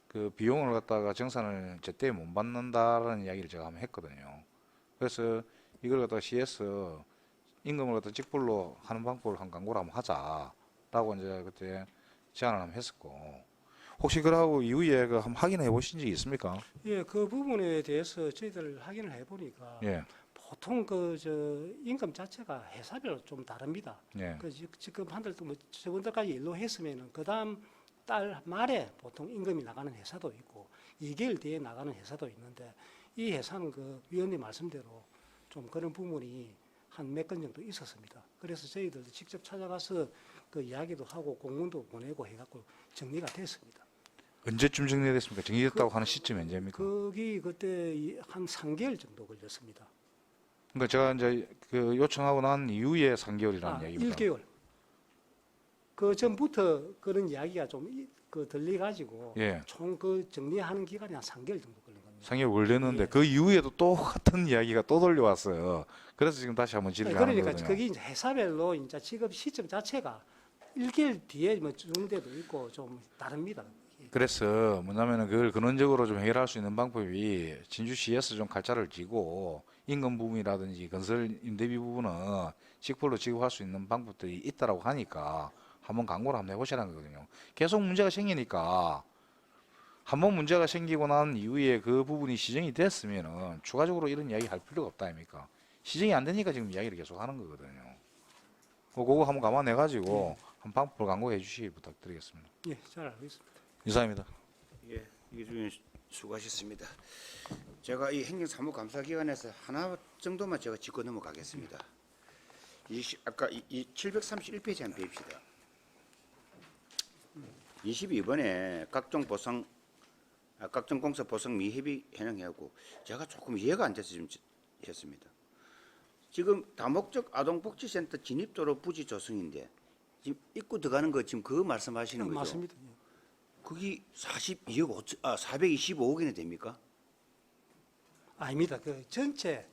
그 비용을 갖다가 정산을 제때 못 받는다라는 이야기를 제가 한번 했거든요. 그래서 이걸 갖다가 시에서 임금을 갖다 직불로 하는 방법을 한 광고를 한번 하자라고 이제 그때 제안을 한번 했었고 혹시 그러고 이후에 그 한번 확인해 보신 적이 있습니까? 예, 그 부분에 대해서 저희들 확인을 해보니까 예, 보통 임금 자체가 회사별로 좀 다릅니다. 예, 지금 한 달 동안 저번달까지 일로 했으면은 그 다음 달 말에 보통 임금이 나가는 회사도 있고 2개월 뒤에 나가는 회사도 있는데 이 회사는 그 위원님 말씀대로 좀 그런 부분이 한 몇 건 정도 있었습니다. 그래서 저희들도 직접 찾아가서 그 이야기도 하고 공문도 보내고 해갖고 정리가 됐습니다. 언제쯤 정리됐습니까? 정리됐다고 하는 시점이 언제입니까? 거기 그때 한 3개월 정도 걸렸습니다. 그러니까 제가 이제 그 요청하고 난 이후에 3개월이라는 이야기입니다. 1개월. 그 전부터 그런 이야기가 좀 들려가지고 예. 총 그 정리하는 기간이 한 3개월 정도 걸린 겁니다. 3개월 걸렸는데 예. 그 이후에도 또 같은 이야기가 또 돌려왔어요. 그래서 지금 다시 한번 질의를 하는 그러니까 거거든요. 그게 이제 회사별로 이제 지급 시점 자체가 1개월 뒤에 뭐 주는 데도 있고 좀 다릅니다. 그래서 뭐냐면은 그걸 근원적으로 좀 해결할 수 있는 방법이 진주시에서 좀 칼자를 쥐고 임금 부분이라든지 건설 임대비 부분은 직불로 지급할 수 있는 방법들이 있다라고 하니까 한번 광고를 한번 해보시라는 거거든요. 계속 문제가 생기니까 한번 문제가 생기고 난 이후에 그 부분이 시정이 됐으면은 추가적으로 이런 이야기 할 필요가 없다 아닙니까? 시정이 안 되니까 지금 이야기를 계속 하는 거거든요. 그거 한번 감안해 가지고 한 방법을 광고해 주시기 부탁드리겠습니다. 예, 잘 알고 있습니다. 이상입니다. 이주인 수고하셨습니다. 제가 이 행정사무감사기관에서 하나 정도만 제가 짚고 넘어가겠습니다. 아까 이 731페이지 한번 봅시다. 22번에 각종 보상, 각종 공사 보상 미협의 현황하고 제가 조금 이해가 안 돼서 좀 했습니다. 지금 다목적 아동복지센터 진입도로 부지 조성인데 지금 입구 들어가는 거 지금 그거 말씀하시는 거죠? 맞습니다. 예. 그게 42억 425억이나 됩니까? 아닙니다. 그 전체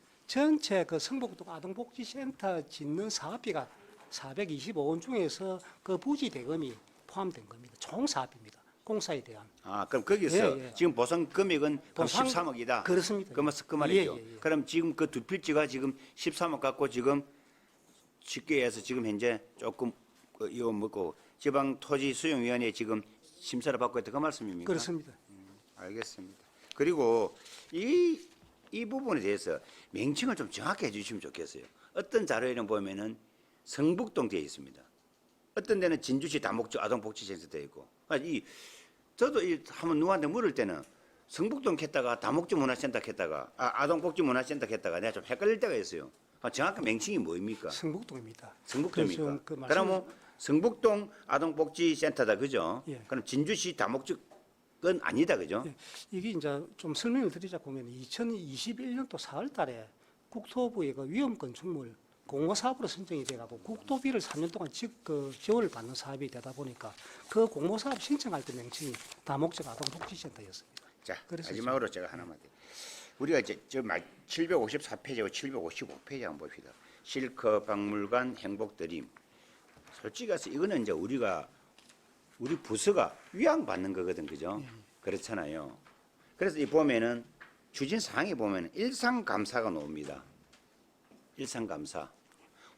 그 성북동 아동복지센터 짓는 사업비가 425원 중에서 그 부지 대금이 포함된 겁니다. 총 사업입니다. 공사에 대한. 그럼 거기서 예, 예. 지금 보상 금액은 그럼 보상- 13억이다. 그렇습니다. 그 말이죠. 예, 예, 예. 그럼 지금 그 두 필지가 지금 13억 갖고 지금 쉽게 해서 지금 현재 조금 이거 뭐고 지방토지수용위원회 지금 심사를 받고 있다 그 말씀입니까? 그렇습니다. 알겠습니다. 그리고 이 부분에 대해서 명칭을 좀 정확히 해주시면 좋겠어요. 어떤 자료에는 보면은 성북동 되어 있습니다. 어떤 데는 진주시 다목적 아동복지센터 되어 있고. 저도 한번 누구한테 물을 때는 성북동 했다가 다목적 문화센터 했다가 아동복지 문화센터 했다가 내가 좀 헷갈릴 때가 있어요. 정확한 명칭이 뭐입니까? 성북동입니다. 성북동입니까? 그래서 그 말씀- 그러면 성북동 아동복지센터다 그죠? 예. 그럼 진주시 다목적은 아니다 그죠? 예, 이게 이제 좀 설명을 드리자 보면 2021년도 4월달에 국토부의 그 위험 건축물 공모 사업으로 선정이 돼가고 국토비를 3년 동안 지원을 받는 사업이 되다 보니까 그 공모 사업 신청할 때 명칭이 다목적 아동복지센터였습니다. 자, 그래서 마지막으로 제가 하나만 더. 우리가 이제 754페이지하고 755페이지 한번 봅시다. 실커 박물관 행복드림. 솔직히 해서 이거는 이제 우리 부서가 위앙받는 거거든, 그죠? 그렇잖아요. 그래서 이 보면은 추진 사항에 보면은 일상감사가 나옵니다. 일상감사.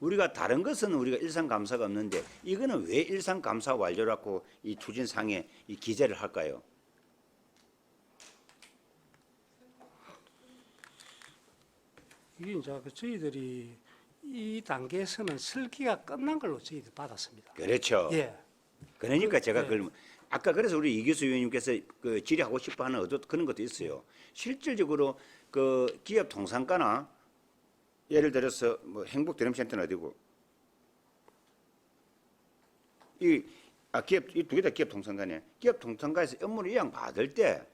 우리가 다른 것은 우리가 일상감사가 없는데 이거는 왜 일상감사 완료라고 이 추진사항에 이 기재를 할까요? 이게 이제 저희들이 이 단계에서는 설계가 끝난 걸로 저희들이 받았습니다. 그렇죠. 예. 그러니까 제가 네. 그걸 아까 그래서 우리 이교수 의원님께서 그 질의하고 싶어하는 그런 것도 있어요. 실질적으로 그 기업 통상가나 예를 들어서 뭐 행복드림센터는 어디고 기업 이 두 개 다 기업 통상가네. 기업 통상가에서 업무를 이양 받을 때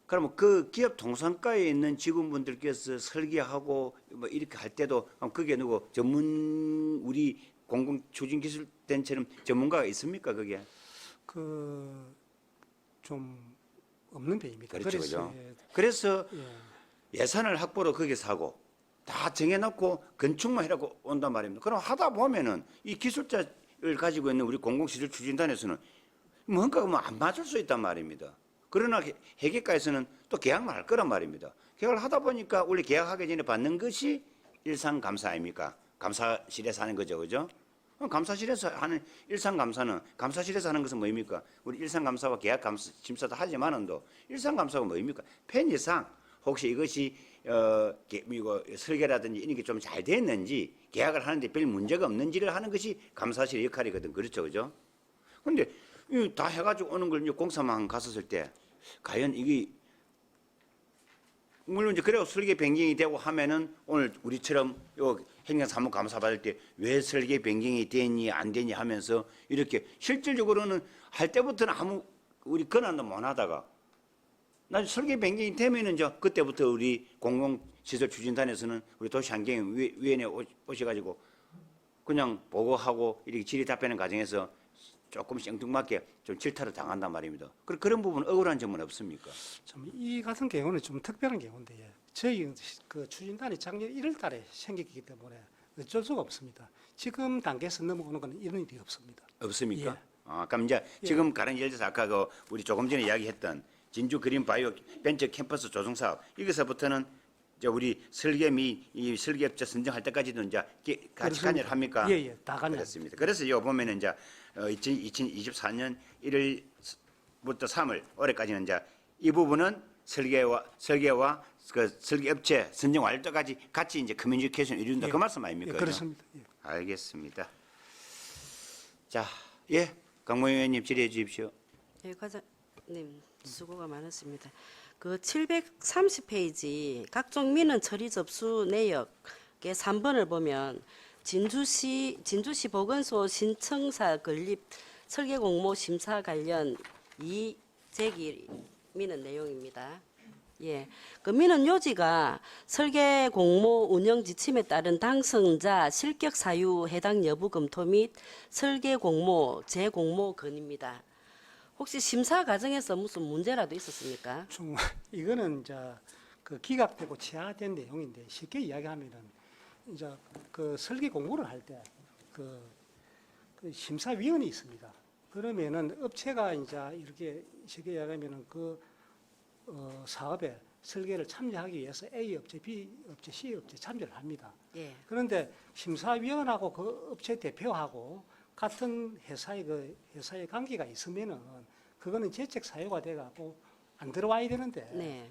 그러면 그 기업 통상가에 있는 직원분들께서 설계하고 뭐 이렇게 할 때도 그게 누구 전문 우리 공공추진기술단처럼 전문가가 있습니까 그게? 그 좀 없는 배입니다. 그렇죠, 그래서 그죠? 그래서 예. 예산을 확보로 거기서 하고 다 정해놓고 건축만 해라고 온단 말입니다. 그럼 하다 보면은 이 기술자를 가지고 있는 우리 공공시설 추진단에서는 뭔가가 뭐 안 맞을 수 있단 말입니다. 그러나 회계과에서는 또 계약만 할 거란 말입니다. 계약을 하다 보니까 원래 계약하기 전에 받는 것이 일상감사 아닙니까? 감사실에서 하는 거죠, 그죠? 그럼 감사실에서 하는 일상감사는 감사실에서 하는 것은 뭐입니까? 우리 일상감사와 계약감사 심사도 하지만은도 일상감사가 뭐입니까? 편의상 혹시 이것이 이거 설계라든지 이런 게 좀 잘 됐는지 계약을 하는데 별 문제가 없는지를 하는 것이 감사실의 역할이거든, 그렇죠, 그죠? 근데 다 해가지고 오는 걸 이제 공사만 갔었을 때 과연 이게 물론 이제 그래고 설계 변경이 되고 하면은 오늘 우리처럼 요 행정사무 감사 받을 때 왜 설계 변경이 됐니 안 됐니 하면서 이렇게 실질적으로는 할 때부터는 아무 우리 권한도 못 하다가 나중에 설계 변경이 되면은 이제 그때부터 우리 공공시설 추진단에서는 우리 도시환경위원회 오셔가지고 그냥 보고하고 이렇게 질의 답변하는 과정에서 조금 생뚱맞게 좀 질타를 당한단 말입니다. 그런 부분 억울한 점은 없습니까? 좀 이 같은 경우는 좀 특별한 경우인데 예. 저희 그 추진단이 작년 1월달에 생겼기 때문에 어쩔 수가 없습니다. 지금 단계에서 넘어오는 건 이런 일이 없습니다. 없습니까? 예. 그럼 이제 지금 가령 예를 들어서 아까 그 우리 조금 전에 이야기했던 진주 그린 바이오 벤처 캠퍼스 조성 사업 여기서부터는 이제 우리 설계 및 이 설계업체 선정할 때까지도 이제 같이 그렇습니다. 관여를 합니까? 예, 다 관여. 그렇습니다. 그래서 이거 보면은 이제 2024년 1일부터 3월 올해까지는 이제 이 부분은 설계와 그 설계업체 선정 완료 때까지 같이 이제 커뮤니케이션 이룬다 예. 그 말씀 아닙니까? 예, 그렇습니다. 예. 알겠습니다. 자, 강모 의원님 질의해 주십시오. 예, 과장님 수고가 많으십니다. 그 730페이지 각종 민원 처리 접수 내역의 3번을 보면 진주시 보건소 신청사 건립 설계 공모 심사 관련 이의제기 민원 내용입니다. 예, 그 민원 요지가 설계 공모 운영 지침에 따른 당선자 실격 사유 해당 여부 검토 및 설계 공모 재공모 건입니다. 혹시 심사 과정에서 무슨 문제라도 있었습니까? 좀 이거는 이제 그 기각되고 취하된 내용인데 쉽게 이야기하면은 이제 그 설계 공모를 할 때 그 심사위원이 있습니다. 그러면은 업체가 이제 이렇게 쉽게 이야기하면은 그 사업에 설계를 참여하기 위해서 A 업체, B 업체, C 업체 참여를 합니다. 예. 그런데 심사위원하고 그 업체 대표하고 같은 회사의 관계가 있으면은 그거는 재책 사유가 돼갖고 안 들어와야 되는데 네.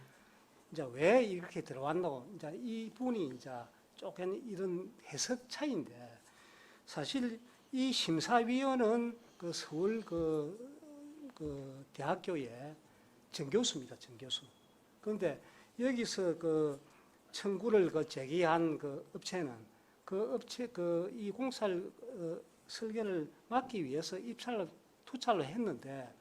이제 왜 이렇게 들어왔노? 이제 이 부분이 이제 조금 이런 해석 차이인데 사실 이 심사위원은 그 서울 그 대학교의 정교수입니다, 정교수. 그런데 여기서 그 청구를 제기한 그 업체는 그 업체 이 공사를 설계를 맡기 위해서 투자를 했는데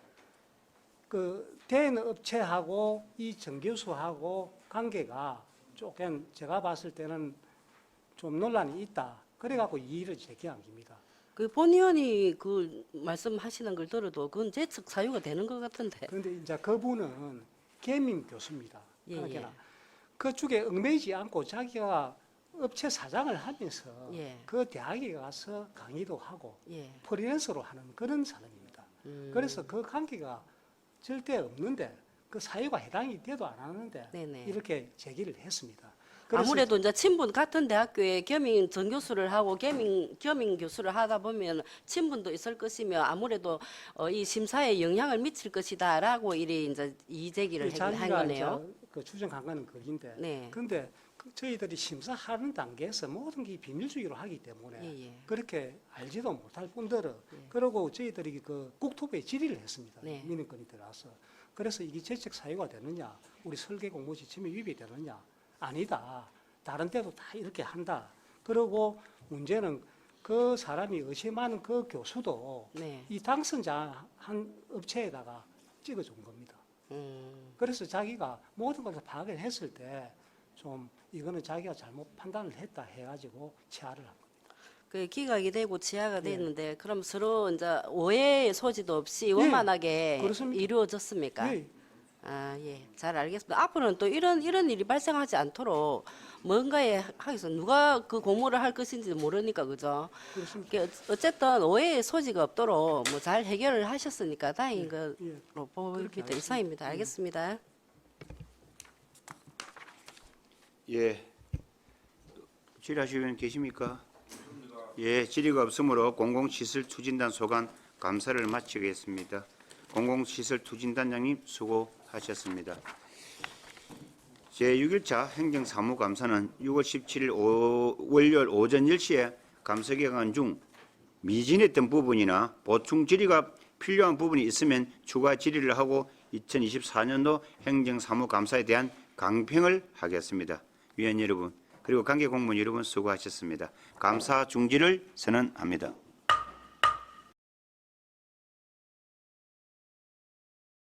그 된 업체하고 이 정교수하고 관계가 조금 제가 봤을 때는 좀 논란이 있다. 그래갖고 이의를 제기한 겁니다. 그 본 의원이 그 말씀하시는 걸 들어도 그건 재측 사유가 되는 것 같은데. 그런데 이제 그분은 계민 교수입니다. 예, 그러니까 예. 그쪽에 얽매이지 않고 자기가 업체 사장을 하면서 예. 그 대학에 가서 강의도 하고 예. 프리랜서로 하는 그런 사람입니다. 그래서 그 관계가 절대 없는데 그 사유가 해당이 돼도 안 하는데 네네. 이렇게 제기를 했습니다. 그래서 아무래도 이제 친분 같은 대학교에 겸임 전교수를 하고 겸임 교수를 하다 보면 친분도 있을 것이며 아무래도 이 심사에 영향을 미칠 것이다라고 이리 이제 이의 제기를 한 자기가 거네요. 이제 그 추정한 거는 그긴데 네. 그런데 저희들이 심사하는 단계에서 모든 게 비밀주의로 하기 때문에 예, 예. 그렇게 알지도 못할 뿐더러 그리고 저희들이 그 국토부에 질의를 했습니다. 네. 민원건이 들어와서 그래서 이게 재책 사유가 되느냐 우리 설계 공모 지침에 위배이 되느냐 아니다. 다른 데도 다 이렇게 한다. 그리고 문제는 그 사람이 의심하는 그 교수도 네. 이 당선자 한 업체에다가 찍어준 겁니다. 그래서 자기가 모든 것을 파악을 했을 때 좀 이거는 자기가 잘못 판단을 했다 해가지고 취하를 한 겁니다. 그 기각이 되고 지하가 예. 됐는데 그럼 서로 이제 오해의 소지도 없이 원만하게 그렇습니다. 이루어졌습니까? 예. 아, 예. 잘 알겠습니다. 앞으로는 또 이런 일이 발생하지 않도록 뭔가에 하기 위해서 누가 그 공모를 할 것인지 모르니까 그죠? 그렇습니다. 그 어쨌든 오해의 소지가 없도록 뭐 잘 해결을 하셨으니까 다행인 예. 걸로 보입니다. 하겠습니다. 이상입니다. 알겠습니다. 예. 질의하실 분 계십니까? 예, 질의가 없으므로 공공시설투진단 소관 감사를 마치겠습니다. 공공시설투진단장님 수고하셨습니다. 제6일차 행정사무감사는 6월 17일 월요일 오전 10시에 감사기간 중 미진했던 부분이나 보충 질의가 필요한 부분이 있으면 추가 질의를 하고 2024년도 행정사무감사에 대한 강평을 하겠습니다. 위원 여러분 그리고 관계 공무원 여러분 수고하셨습니다. 감사 중지를 선언합니다.